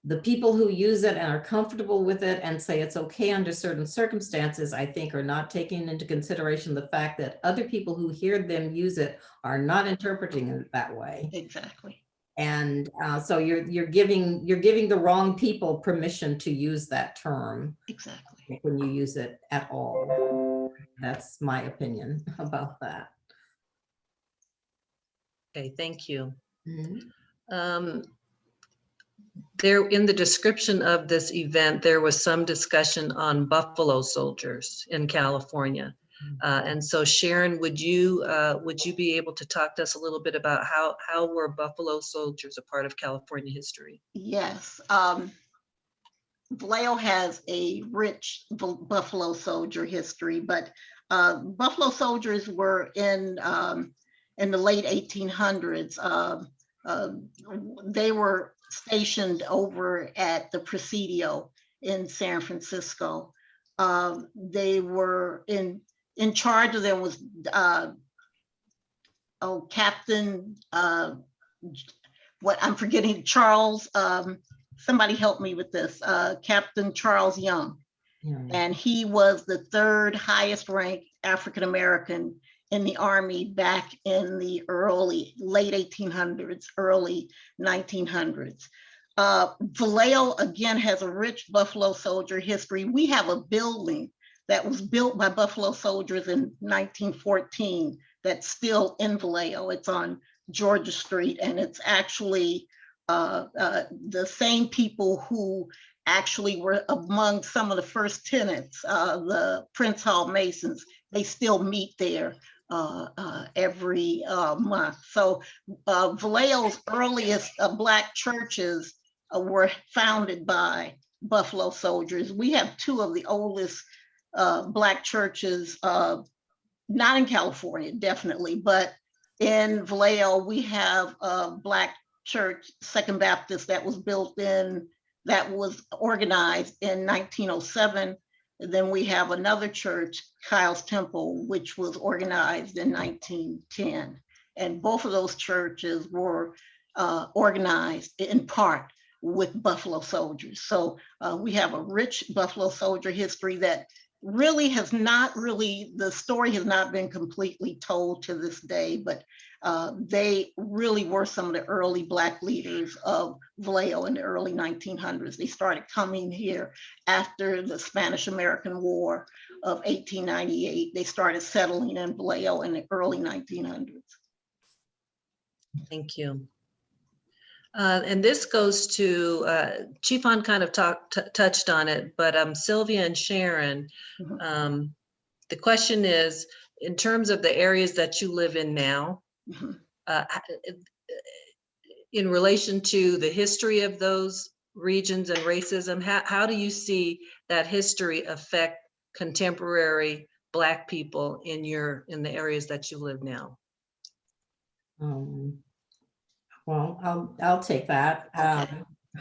the people who use it and are comfortable with it and say it's okay under certain circumstances, I think, are not taking into consideration the fact that other people who hear them use it are not interpreting it that way. Exactly. And so you're giving the wrong people permission to use that term. Exactly. When you use it at all. That's my opinion about that. Okay, thank you. Mm-hmm. There, in the description of this event, there was some discussion on buffalo soldiers in California. And so Sharon, would you be able to talk to us a little bit about how were buffalo soldiers a part of California history? Yes. Vallejo has a rich buffalo soldier history, but buffalo soldiers were in the late 1800s. They were stationed over at the Presidio in San Francisco. They were in charge of them was Captain, what I'm forgetting, Charles, somebody help me with this, Captain Charles Young. And he was the third highest ranked African-American in the Army back in the late 1800s, early 1900s. Vallejo, again, has a rich buffalo soldier history. We have a building that was built by buffalo soldiers in 1914 that's still in Vallejo. It's on Georgia Street, and it's actually the same people who actually were among some of the first tenants, the Prince Hall Masons. They still meet there every month. So Vallejo's earliest Black churches were founded by buffalo soldiers. We have two of the oldest Black churches, not in California, definitely, but in Vallejo, we have a Black church, Second Baptist, that was organized in 1907. Then we have another church, Kyle's Temple, which was organized in 1910. And both of those churches were organized in part with buffalo soldiers. So we have a rich buffalo soldier history that really has not really, the story has not been completely told to this day, but they really were some of the early Black leaders of Vallejo in the early 1900s. They started coming here after the Spanish-American War of 1898. They started settling in Vallejo in the early 1900s. Thank you. And this goes to, Chief Hahn kind of touched on it, but Sylvia and Sharon, the question is, in terms of the areas that you live in now, in relation to the history of those regions and racism, how do you see that history affect contemporary Black people in the areas that you live now? Well, I'll take that.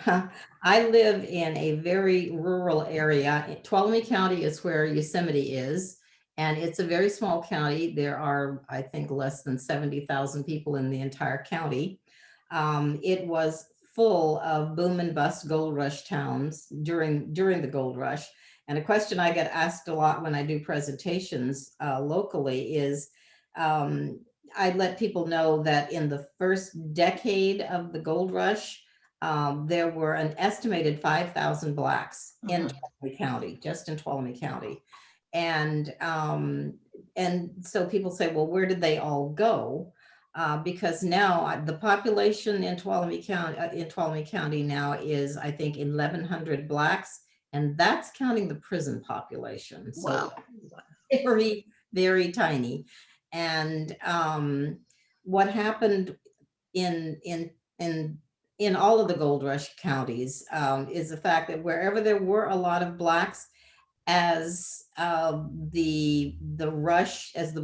Okay. I live in a very rural area. Tuolumne County is where Yosemite is, and it's a very small county. There are, I think, less than 70,000 people in the entire county. It was full of boom and bust gold rush towns during the gold rush. And a question I get asked a lot when I do presentations locally is, I let people know that in the first decade of the gold rush, there were an estimated 5,000 Blacks in Tuolumne County, just in Tuolumne County. And so people say, well, where did they all go? Because now the population in Tuolumne County now is, I think, 1,100 Blacks, and that's counting the prison population. So Wow. very, very tiny. And what happened in all of the gold rush counties is the fact that wherever there were a lot of Blacks, as the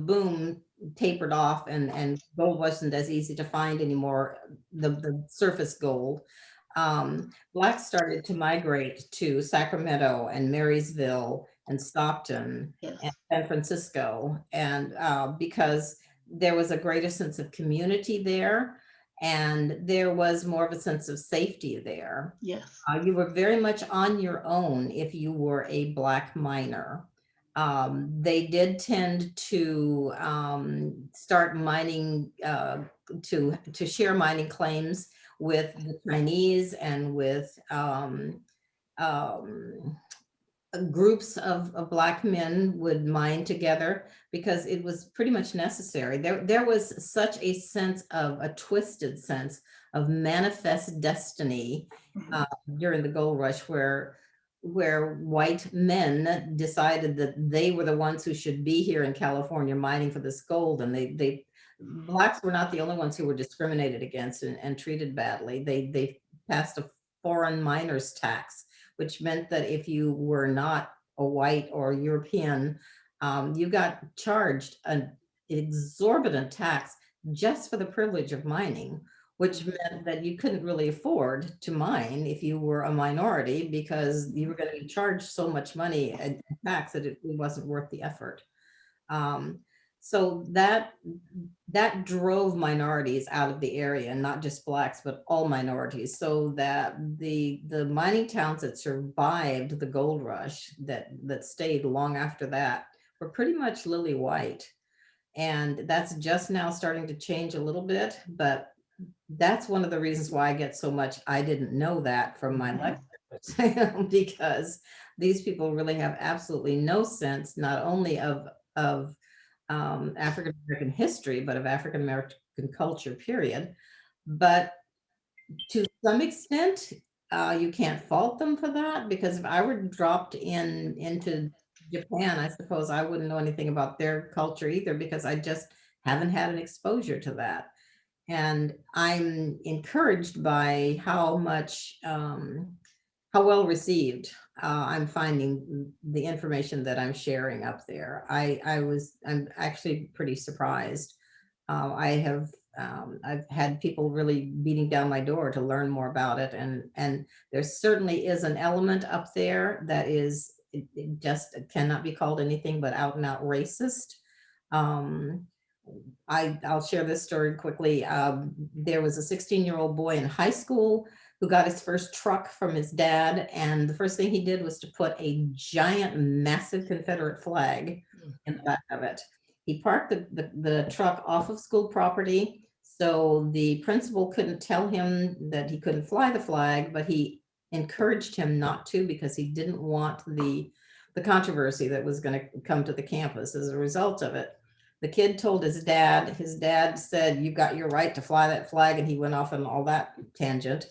boom tapered off and gold wasn't as easy to find anymore, the surface gold, Blacks started to migrate to Sacramento and Marysville and Stockton and San Francisco, and because there was a greater sense of community there, and there was more of a sense of safety there. Yes. You were very much on your own if you were a Black miner. They did tend to start mining, to share mining claims with the Chinese and with groups of Black men would mine together because it was pretty much necessary. There was such a twisted sense of manifest destiny during the gold rush, where white men decided that they were the ones who should be here in California mining for this gold, and Blacks were not the only ones who were discriminated against and treated badly. They passed a foreign miners tax, which meant that if you were not a white or European, you got charged an exorbitant tax just for the privilege of mining, which meant that you couldn't really afford to mine if you were a minority, because you were going to be charged so much money and tax that it wasn't worth the effort. So that drove minorities out of the area, and not just Blacks, but all minorities. So that the mining towns that survived the gold rush, that stayed long after that, were pretty much lily white. And that's just now starting to change a little bit, but that's one of the reasons why I get so much "I didn't know that" from my lectures, because these people really have absolutely no sense, not only of African American history, but of African American culture, period. But to some extent, you can't fault them for that, because if I were dropped into Japan, I suppose I wouldn't know anything about their culture either, because I just haven't had an exposure to that. And I'm encouraged by how well received I'm finding the information that I'm sharing up there. I'm actually pretty surprised. I've had people really beating down my door to learn more about it, and there certainly is an element up there that is, it just cannot be called anything but out and out racist. I'll share this story quickly. There was a 16-year-old boy in high school who got his first truck from his dad. And the first thing he did was to put a giant, massive Confederate flag in the back of it. He parked the truck off of school property, so the principal couldn't tell him that he couldn't fly the flag, but he encouraged him not to because he didn't want the controversy that was going to come to the campus as a result of it. The kid told his dad said, "You got your right to fly that flag," and he went off on all that tangent.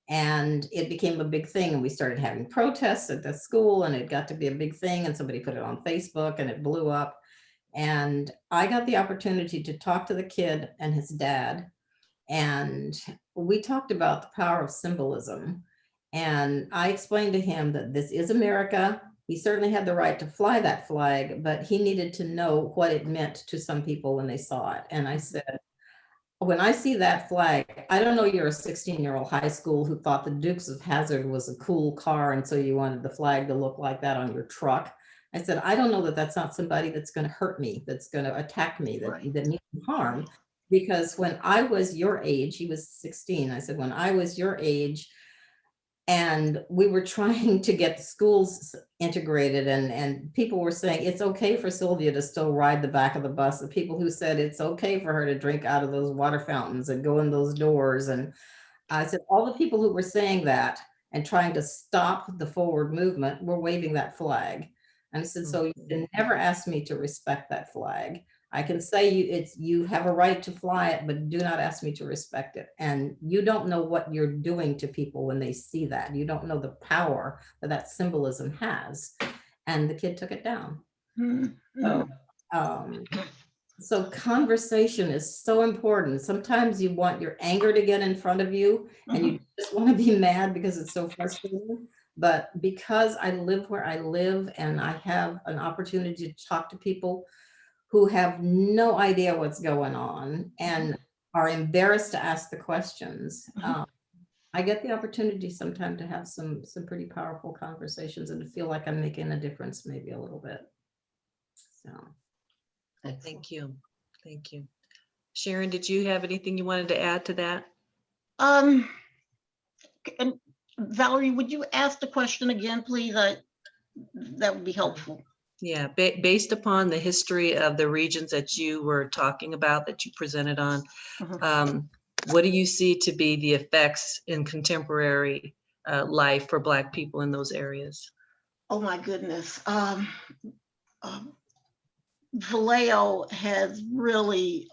And it became a big thing, and we started having protests at the school, and it got to be a big thing, and somebody put it on Facebook, and it blew up. And I got the opportunity to talk to the kid and his dad, and we talked about the power of symbolism. And I explained to him that this is America. He certainly had the right to fly that flag, but he needed to know what it meant to some people when they saw it. And I said, when I see that flag, I don't know you're a 16-year-old high school who thought the Dukes of Hazzard was a cool car, and so you wanted the flag to look like that on your truck. I said, I don't know that that's not somebody that's going to hurt me, that's going to attack me, that means harm. Because when I was your age, he was 16. I said, when I was your age, and we were trying to get the schools integrated, and people were saying it's okay for Sylvia to still ride the back of the bus. The people who said it's okay for her to drink out of those water fountains and go in those doors. And I said, all the people who were saying that and trying to stop the forward movement were waving that flag. And I said, so you can never ask me to respect that flag. I can say you have a right to fly it, but do not ask me to respect it. And you don't know what you're doing to people when they see that. You don't know the power that that symbolism has. And the kid took it down. So conversation is so important. Sometimes you want your anger to get in front of you, and you just want to be mad because it's so frustrating. But because I live where I live, and I have an opportunity to talk to people who have no idea what's going on and are embarrassed to ask the questions, I get the opportunity sometimes to have some pretty powerful conversations and to feel like I'm making a difference, maybe a little bit. So, thank you. Thank you. Sharon, did you have anything you wanted to add to that? And Valerie, would you ask the question again, please? That would be helpful. Yeah, based upon the history of the regions that you were talking about, that you presented on, what do you see to be the effects in contemporary life for Black people in those areas? Oh my goodness. Vallejo has really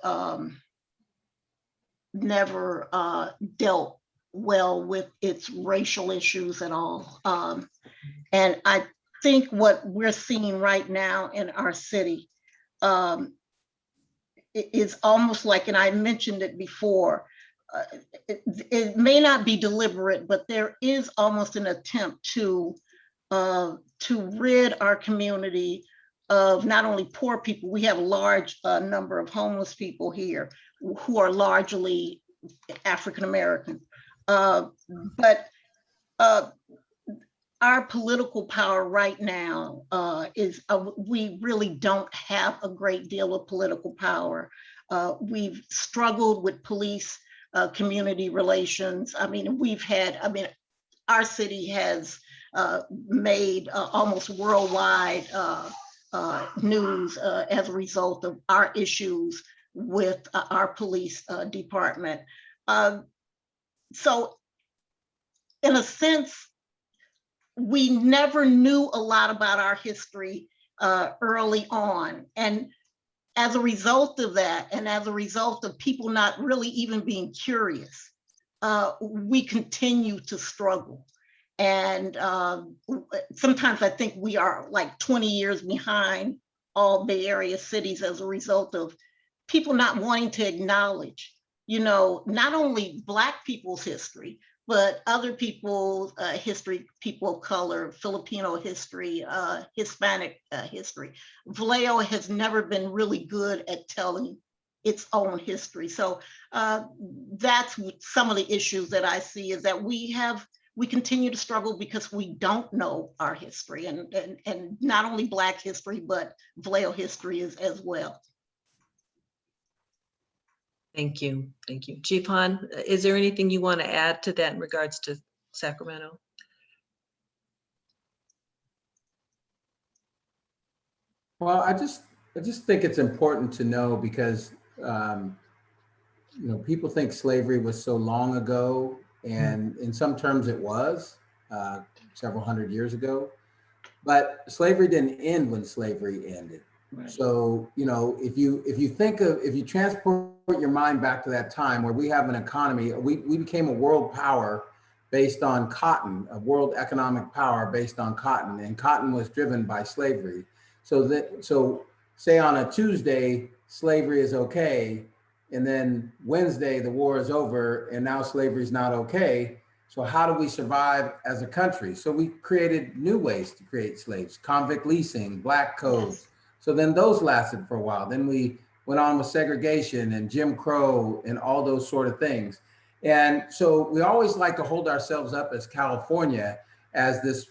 never dealt well with its racial issues at all. And I think what we're seeing right now in our city is almost like, and I mentioned it before, it may not be deliberate, but there is almost an attempt to rid our community of not only poor people. We have a large number of homeless people here who are largely African American, but our political power right now is we really don't have a great deal of political power. We've struggled with police community relations. I mean, our city has made almost worldwide news as a result of our issues with our police department. So in a sense, we never knew a lot about our history early on. And as a result of that, and as a result of people not really even being curious, we continue to struggle. And sometimes I think we are like 20 years behind all Bay Area cities as a result of people not wanting to acknowledge, not only Black people's history, but other people's history, people of color, Filipino history, Hispanic history. Vallejo has never been really good at telling its own history. So that's some of the issues that I see, is that we continue to struggle because we don't know our history, and not only Black history, but Vallejo history as well. Thank you. Thank you. Chief Hahn, is there anything you want to add to that in regards to Sacramento? Well, I just think it's important to know because people think slavery was so long ago, and in some terms it was several hundred years ago. But slavery didn't end when slavery ended. Right. So, if you transport your mind back to that time where we have an economy, we became a world power based on cotton, a world economic power based on cotton, and cotton was driven by slavery. So say on a Tuesday, slavery is okay, and then Wednesday, the war is over, and now slavery is not okay. So how do we survive as a country? So we created new ways to create slaves, convict leasing, black codes. Yes. So then those lasted for a while. Then we went on with segregation and Jim Crow and all those sort of things. And so we always like to hold ourselves up as California as this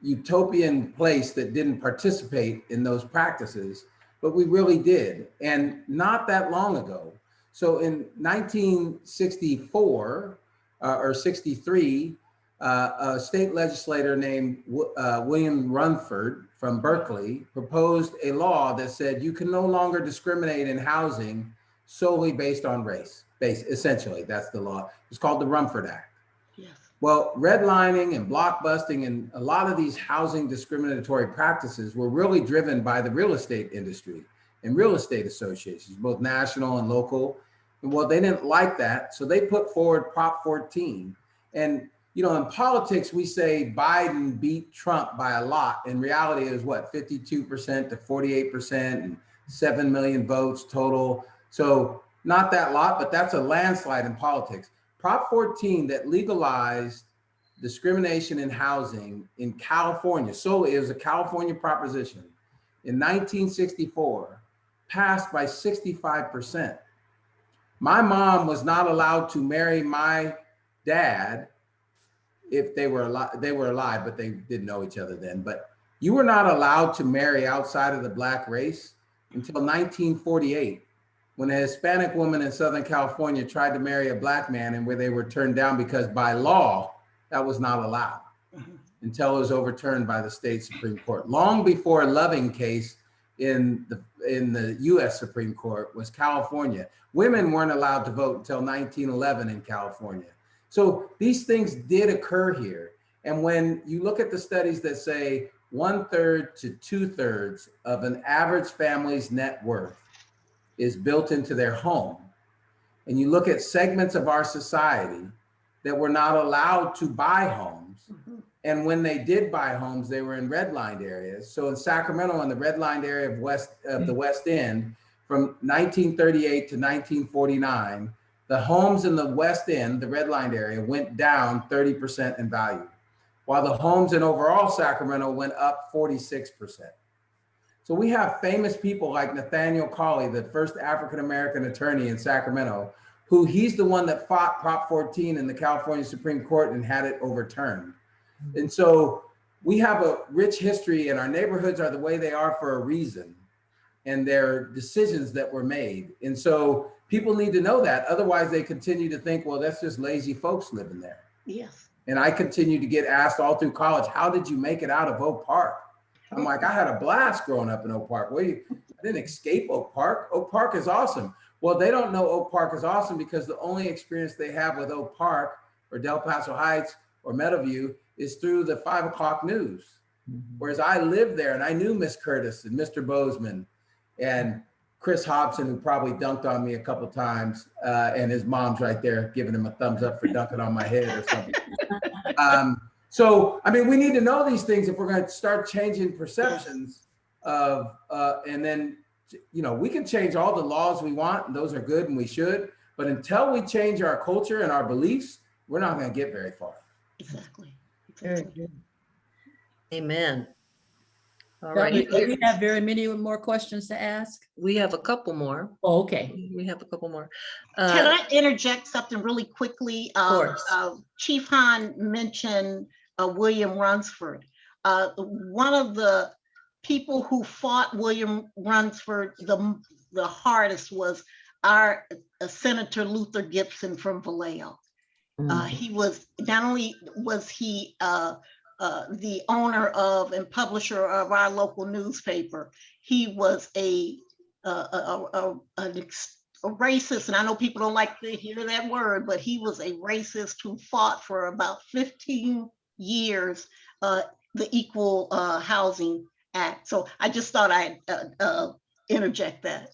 utopian place that didn't participate in those practices, but we really did. And not that long ago. So in 1964, or 63, a state legislator named William Runford from Berkeley proposed a law that said you can no longer discriminate in housing solely based on race. Essentially, that's the law. It's called the Rumford Act. Yes. Well, redlining and blockbusting and a lot of these housing discriminatory practices were really driven by the real estate industry and real estate associations, both national and local. And well, they didn't like that. So they put forward Prop 14. And, in politics, we say Biden beat Trump by a lot. In reality, it was what, 52% to 48% and 7 million votes total. So not that lot, but that's a landslide in politics. Prop 14 that legalized discrimination in housing in California. So it was a California proposition in 1964, passed by 65%. My mom was not allowed to marry my dad if they were alive. They were alive, but they didn't know each other then. But you were not allowed to marry outside of the Black race until 1948, when a Hispanic woman in Southern California tried to marry a Black man and where they were turned down because by law, that was not allowed until it was overturned by the state Supreme Court. Long before a Loving case in the US Supreme Court was California. Women weren't allowed to vote until 1911 in California. So these things did occur here. And when you look at the studies that say 1/3 to 2/3 of an average family's net worth is built into their home, and you look at segments of our society that were not allowed to buy homes, and when they did buy homes, they were in redlined areas. So in Sacramento, in the redlined area of the West End, from 1938 to 1949, the homes in the West End, the redlined area, went down 30% in value, while the homes in overall Sacramento went up 46%. So we have famous people like Nathaniel Cawley, the first African-American attorney in Sacramento, who he's the one that fought Prop 14 in the California Supreme Court and had it overturned. And so we have a rich history, and our neighborhoods are the way they are for a reason, and they're decisions that were made. And so people need to know that. Otherwise, they continue to think, well, that's just lazy folks living there. Yes. And I continue to get asked all through college, how did you make it out of Oak Park? I'm like, I had a blast growing up in Oak Park. I didn't escape Oak Park. Oak Park is awesome. Well, they don't know Oak Park is awesome because the only experience they have with Oak Park or Del Paso Heights or Meadowview is through the 5 o'clock news. Whereas I lived there and I knew Miss Curtis and Mr. Bozeman and Chris Hobson, who probably dunked on me a couple times, and his mom's right there giving him a thumbs up for dunking on my head or something. So, I mean, we need to know these things if we're going to start changing perceptions of, and then, we can change all the laws we want, and those are good and we should, but until we change our culture and our beliefs, we're not going to get very far. Exactly. Very good. Amen. All Do right. we have very many more questions to ask? We have a couple more. Oh, okay. We have a couple more. Can I interject something really quickly? Of course. Chief Hahn mentioned William Runsford. One of the people who fought William Runsford the hardest was our Senator Luther Gibson from Vallejo. He was, not only was he the owner of and publisher of our local newspaper, he was a racist, and I know people don't like to hear that word, but he was a racist who fought for about 15 years the Equal Housing Act. So I just thought I'd interject that.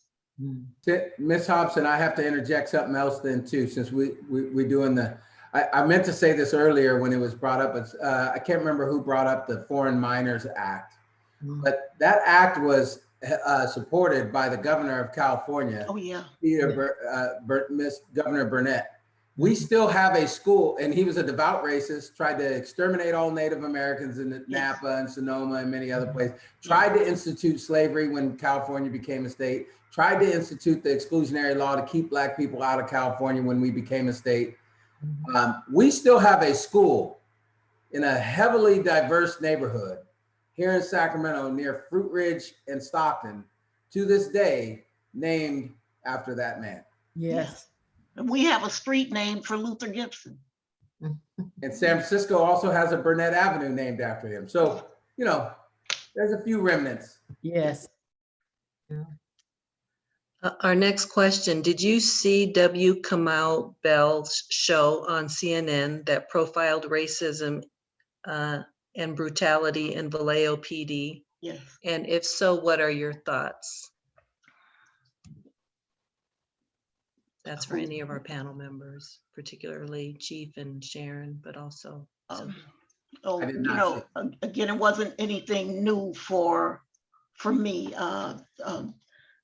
Ms. Hobson, I have to interject something else then too, since we're doing the, I meant to say this earlier when it was brought up, but I can't remember who brought up the Foreign Miners Act, but that act was supported by the governor of California. Oh yeah. Governor Burnett. We still have a school, and he was a devout racist, tried to exterminate all Native Americans in Napa and Sonoma and many other places, tried to institute slavery when California became a state, tried to institute the exclusionary law to keep Black people out of California when we became a state. We still have a school in a heavily diverse neighborhood here in Sacramento near Fruit Ridge and Stockton to this day named after that man. Yes. And we have a street named for Luther Gibson. And San Francisco also has a Burnett Avenue named after him. So, you know, there's a few remnants. Yes. Our next question, did you see W. Kamau Bell's show on CNN that profiled racism and brutality in Vallejo PD? Yes. And if so, what are your thoughts? That's for any of our panel members, particularly Chief and Sharon, but also. Oh, I did you not know, again, it wasn't anything new for me.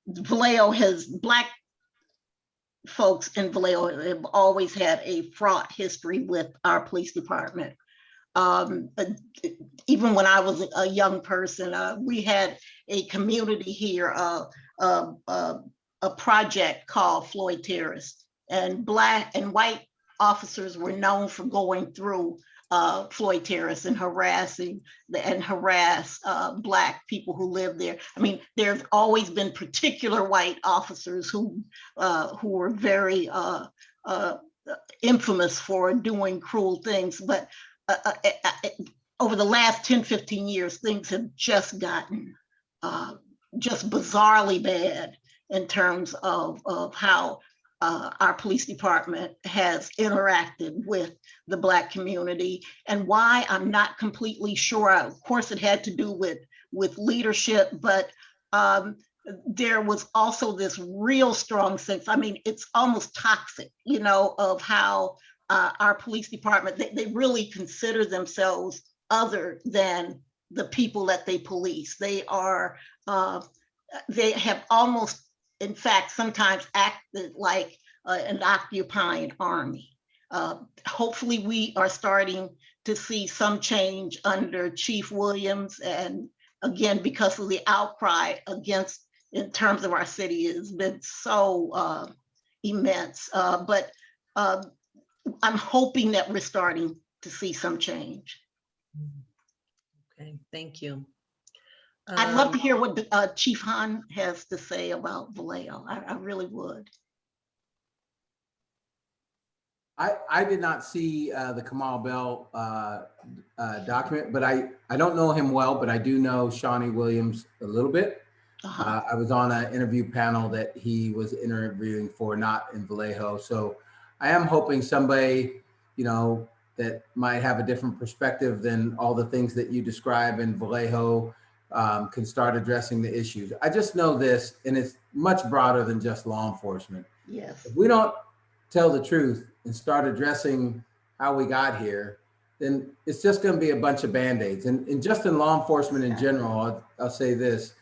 Vallejo has, Black folks in Vallejo have always had a fraught history with our police department. Even when I was a young person, we had a community here, a project called Floyd Terrace, and Black and white officers were known for going through Floyd Terrace and harassing and harass Black people who live there. I mean, there's always been particular white officers who were very infamous for doing cruel things, but over the last 10, 15 years, things have just gotten just bizarrely bad in terms of how our police department has interacted with the Black community, and why I'm not completely sure. Of course, it had to do with leadership, but there was also this real strong sense, I mean, it's almost toxic, you know, of how our police department, they really consider themselves other than the people that they police. They are, they have almost, in fact, sometimes acted like an occupying army. Hopefully we are starting to see some change under Chief Williams, and again, because of the outcry against, in terms of our city, has been so immense. But I'm hoping that we're starting to see some change. Okay, thank you. I'd love to hear what Chief Hahn has to say about Vallejo. I really would. I did not see the Kamau Bell document, but I don't know him well, but I do know Shawnee Williams a little bit. I was on an interview panel that he was interviewing for, not in Vallejo. So I am hoping somebody, you know, that might have a different perspective than all the things that you describe in Vallejo can start addressing the issues. I just know this, and it's much broader than just law enforcement. Yes. If we don't tell the truth and start addressing how we got here, then it's just going to be a bunch of Band-Aids. And just in law enforcement in general, I'll say this,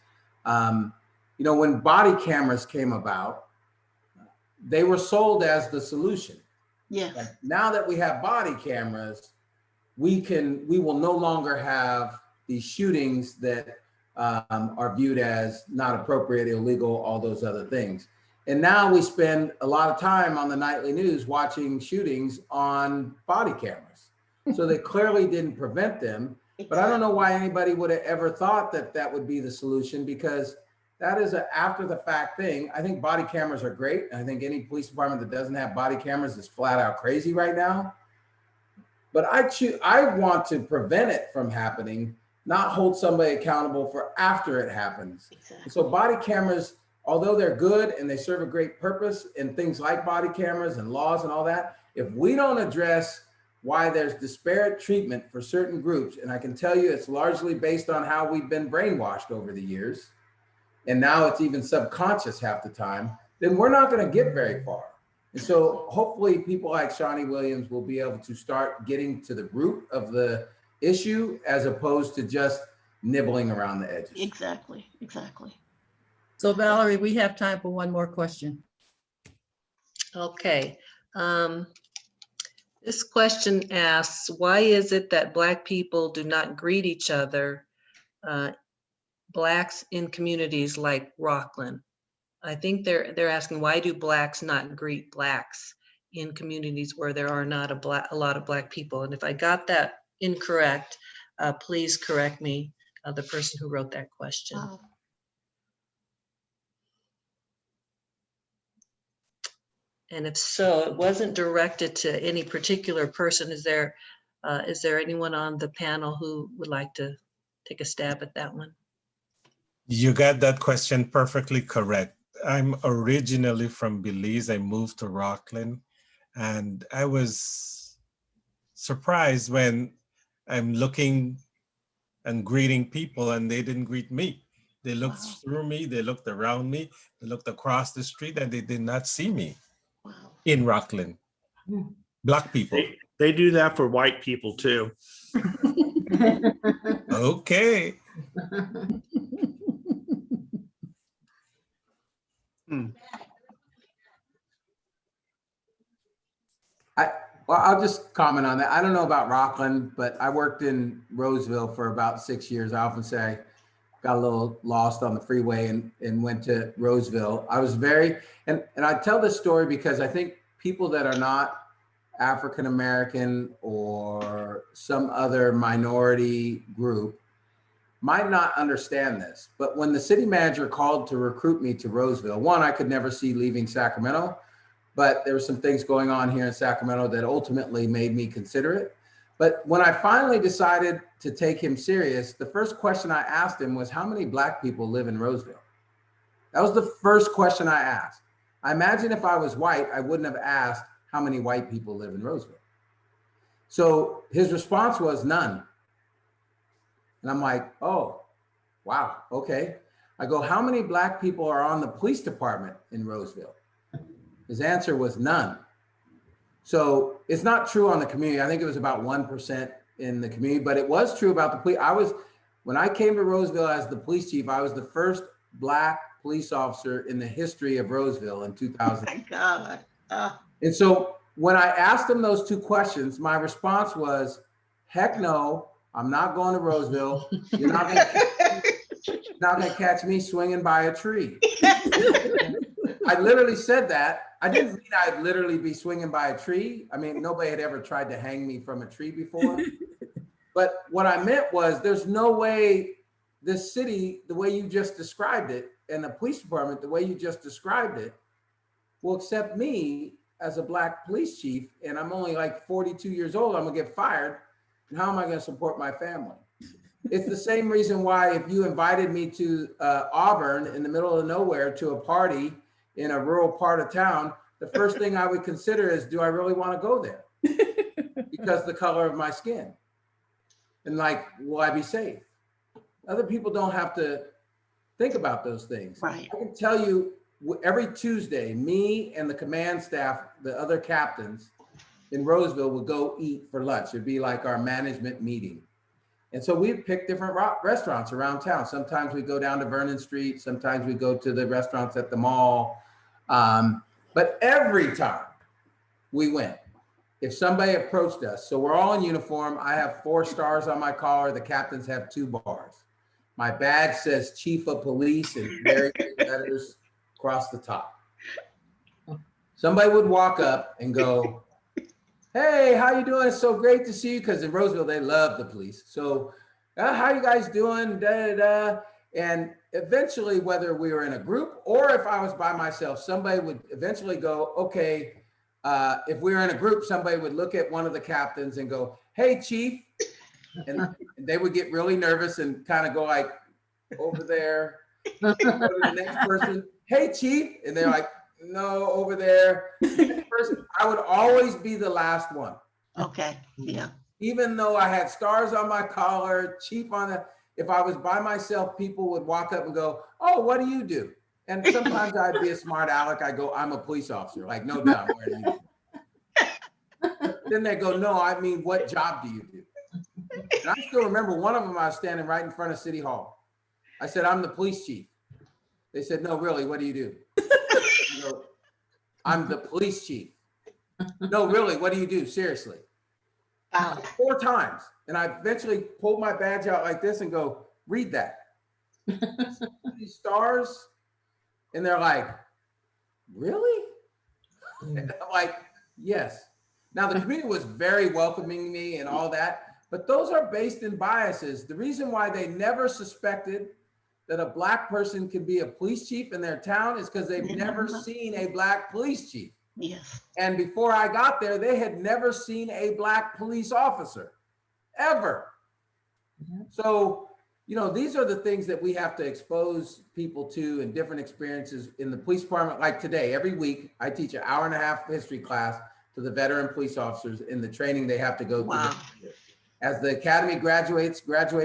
you know, when body cameras came about, they were sold as the solution. Yes. Like, now that we have body cameras, we will no longer have these shootings that are viewed as not appropriate, illegal, all those other things. And now we spend a lot of time on the nightly news watching shootings on body cameras. So they clearly didn't prevent them, but I don't know why anybody would have ever thought that that would be the solution, because that is an after the fact thing. I think body cameras are great. I think any police department that doesn't have body cameras is flat out crazy right now. But I want to prevent it from happening, not hold somebody accountable for after it happens. Exactly. So body cameras, although they're good and they serve a great purpose in things like body cameras and laws and all that, if we don't address why there's disparate treatment for certain groups, and I can tell you it's largely based on how we've been brainwashed over the years, and now it's even subconscious half the time, then we're not going to get very far. And so hopefully people like Shawnee Williams will be able to start getting to the root of the issue as opposed to just nibbling around the edges. Exactly, exactly. So Valerie, we have time for one more question. Okay. This question asks, why is it that Black people do not greet each other, Blacks in communities like Rockland? I think they're asking, why do Blacks not greet Blacks in communities where there are not a lot of Black people? And if I got that incorrect, please correct me, the person who wrote that question. And if so, it wasn't directed to any particular person. Is there anyone on the panel who would like to take a stab at that one? You got that question perfectly correct. I'm originally from Belize. I moved to Rockland, and I was surprised when I'm looking and greeting people and they didn't greet me. They looked through me, they looked around me, they looked across the street, and they did not see me in Rockland. Black people. They do that for white people too. Okay. Well, I'll just comment on that. I don't know about Rockland, but I worked in Roseville for about 6 years. I often say I got a little lost on the freeway and went to Roseville. I was and I tell this story because I think people that are not African-American or some other minority group might not understand this. But when the city manager called to recruit me to Roseville, one, I could never see leaving Sacramento, but there were some things going on here in Sacramento that ultimately made me consider it. But when I finally decided to take him serious, the first question I asked him was, how many Black people live in Roseville? That was the first question I asked. I imagine if I was white, I wouldn't have asked how many white people live in Roseville. So his response was none. And I'm like, oh, wow, okay. I go, how many Black people are on the police department in Roseville? His answer was none. So it's not true on the community. I think it was about 1% in the community, but it was true about the police. When I came to Roseville as the police chief, I was the first Black police officer in the history of Roseville in 2000. Oh my God. And so when I asked him those two questions, my response was, heck no, I'm not going to Roseville. You're not gonna catch me swinging by a tree. I literally said that. I didn't mean I'd literally be swinging by a tree. I mean, nobody had ever tried to hang me from a tree before. But what I meant was there's no way this city, the way you just described it, and the police department, the way you just described it, will accept me as a Black police chief. And I'm only like 42 years old. I'm gonna get fired. And how am I gonna support my family? It's the same reason why if you invited me to Auburn in the middle of nowhere to a party in a rural part of town, the first thing I would consider is, do I really want to go there? Because the color of my skin. And like, will I be safe? Other people don't have to think about those things. Right. I can tell you every Tuesday, me and the command staff, the other captains in Roseville would go eat for lunch. It'd be like our management meeting. And so we'd pick different restaurants around town. Sometimes we go down to Vernon Street. Sometimes we go to the restaurants at the mall. But every time we went, if somebody approached us, so we're all in uniform. I have 4 stars on my collar. The captains have 2 bars. My badge says Chief of Police in very big letters across the top. Somebody would walk up and go, hey, how you doing? It's so great to see you. Because in Roseville, they love the police. So how you guys doing? Da, da, da. And eventually, whether we were in a group or if I was by myself, somebody would eventually go, okay, if we were in a group, somebody would look at one of the captains and go, hey, chief. And they would get really nervous and kind of go like, over there. Go to the next person, hey, chief. And they're like, no, over there. Next person, I would always be the last one. Okay, yeah. Even though I had stars on my collar, chief on the, if I was by myself, people would walk up and go, oh, what do you do? And sometimes I'd be a smart aleck. I go, I'm a police officer. Like, no doubt. I'm wearing a uniform. Then they go, no, I mean, what job do you do? And I still remember one of them, I was standing right in front of City Hall. I said, I'm the police chief. They said, no, really, what do you do? I go, I'm the police chief. No, really, what do you do? Seriously. 4 times. And I eventually pulled my badge out like this and go, read that. These stars. And they're like, really? And I'm like, yes. Now the community was very welcoming me and all that, but those are based in biases. The reason why they never suspected that a Black person could be a police chief in their town is because they've never seen a Black police chief. Yes. And before I got there, they had never seen a Black police officer, ever. So, you know, these are the things that we have to expose people to in different experiences in the police department. Like today, every week, I teach an 1.5 hour history class to the veteran police officers in the training they have to go through. Wow. As the academy graduate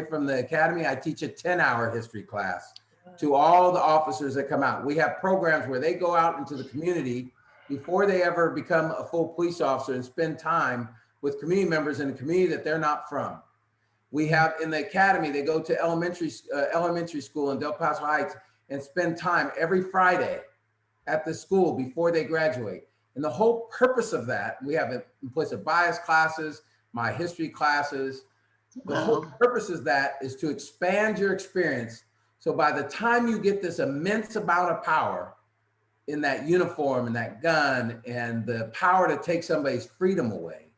from the academy, I teach a 10-hour history class to all the officers that come out. We have programs where they go out into the community before they ever become a full police officer and spend time with community members in a community that they're not from. We have in the academy, they go to elementary school in Del Paso Heights and spend time every Friday at the school before they graduate. And the whole purpose of that, we have implicit bias classes, my history classes. The whole purpose of that is to expand your experience. So by the time you get this immense amount of power in that uniform and that gun and the power to take somebody's freedom away,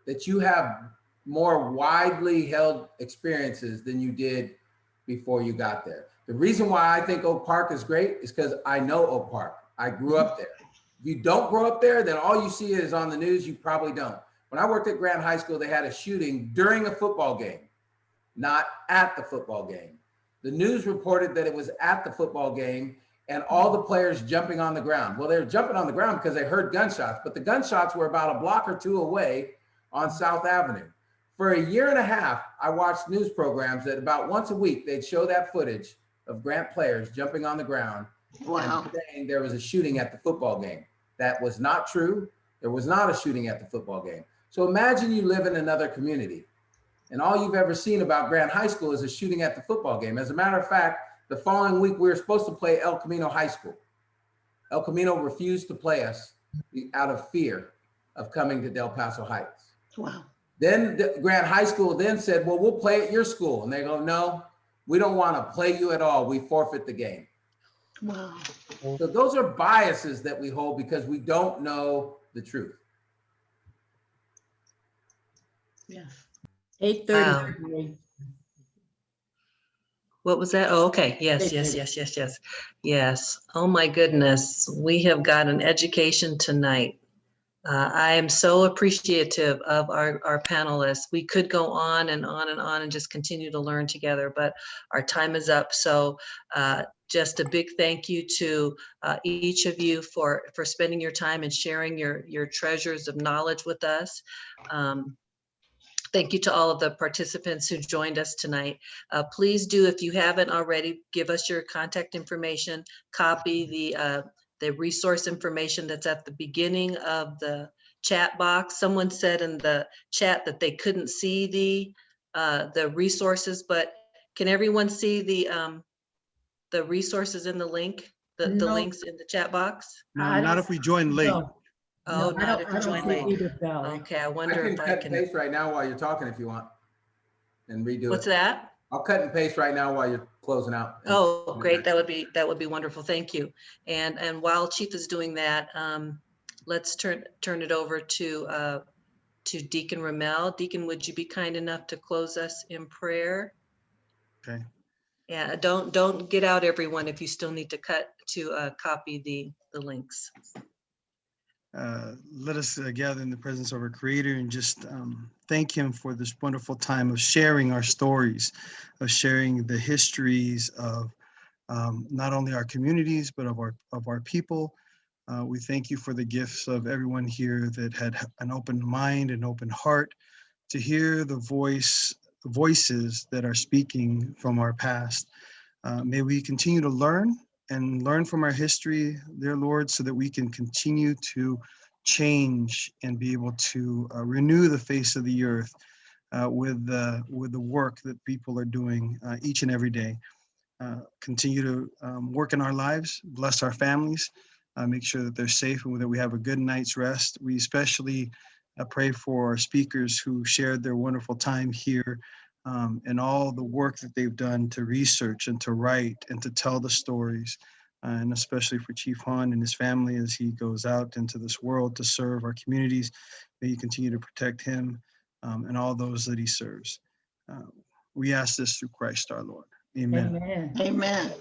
that you have more widely held experiences than you did before you got there. The reason why I think Oak Park is great is because I know Oak Park. I grew up there. If you don't grow up there, then all you see is on the news. You probably don't. When I worked at Grant High School, they had a shooting during a football game, not at the football game. The news reported that it was at the football game and all the players jumping on the ground. Well, they were jumping on the ground because they heard gunshots, but the gunshots were about a block or 2 away on South Avenue. For 1.5 years, I watched news programs that about once a week, they'd show that footage of Grant players jumping on the ground. Wow. And saying there was a shooting at the football game. That was not true. There was not a shooting at the football game. So imagine you live in another community and all you've ever seen about Grant High School is a shooting at the football game. As a matter of fact, the following week, we were supposed to play El Camino High School. El Camino refused to play us out of fear of coming to Del Paso Heights. Wow. Then Grant High School then said, well, we'll play at your school. And they go, no, we don't want to play you at all. We forfeit the game. Wow. So those are biases that we hold because we don't know the truth. Yes. 8:30. What was that? Oh, okay. Yes. Yes. Oh my goodness. We have got an education tonight. I am so appreciative of our panelists. We could go on and on and on and just continue to learn together, but our time is up. So just a big thank you to each of you for spending your time and sharing your treasures of knowledge with us. Thank you to all of the participants who joined us tonight. Please do, if you haven't already, give us your contact information, copy the resource information that's at the beginning of the chat box. Someone said in the chat that they couldn't see the resources, but can everyone see the resources in the link, the No. links in the chat box? Not if we join late. No. Oh, No, not if you I don't join see late. either, Valerie. Okay, I I wonder can if I cut and can. paste right now while you're talking if you want and redo What's it. that? I'll cut and paste right now while you're closing out. Oh, great. That would be wonderful. Thank you. And while Chief is doing that, let's turn it over to Deacon Ramel. Deacon, would you be kind enough to close us in prayer? Okay. Yeah, don't get out, everyone, if you still need to copy the links. Let us gather in the presence of our Creator and just thank Him for this wonderful time of sharing our stories, of sharing the histories of not only our communities, but of our people. We thank you for the gifts of everyone here that had an open mind and open heart to hear the voices that are speaking from our past. May we continue to learn from our history, dear Lord, so that we can continue to change and be able to renew the face of the earth with the work that people are doing each and every day. Continue to work in our lives, bless our families, make sure that they're safe and that we have a good night's rest. We especially pray for our speakers who shared their wonderful time here and all the work that they've done to research and to write and to tell the stories, and especially for Chief Hahn and his family as he goes out into this world to serve our communities. May you continue to protect him and all those that he serves. We ask this through Christ our Lord. Amen. Amen. Amen.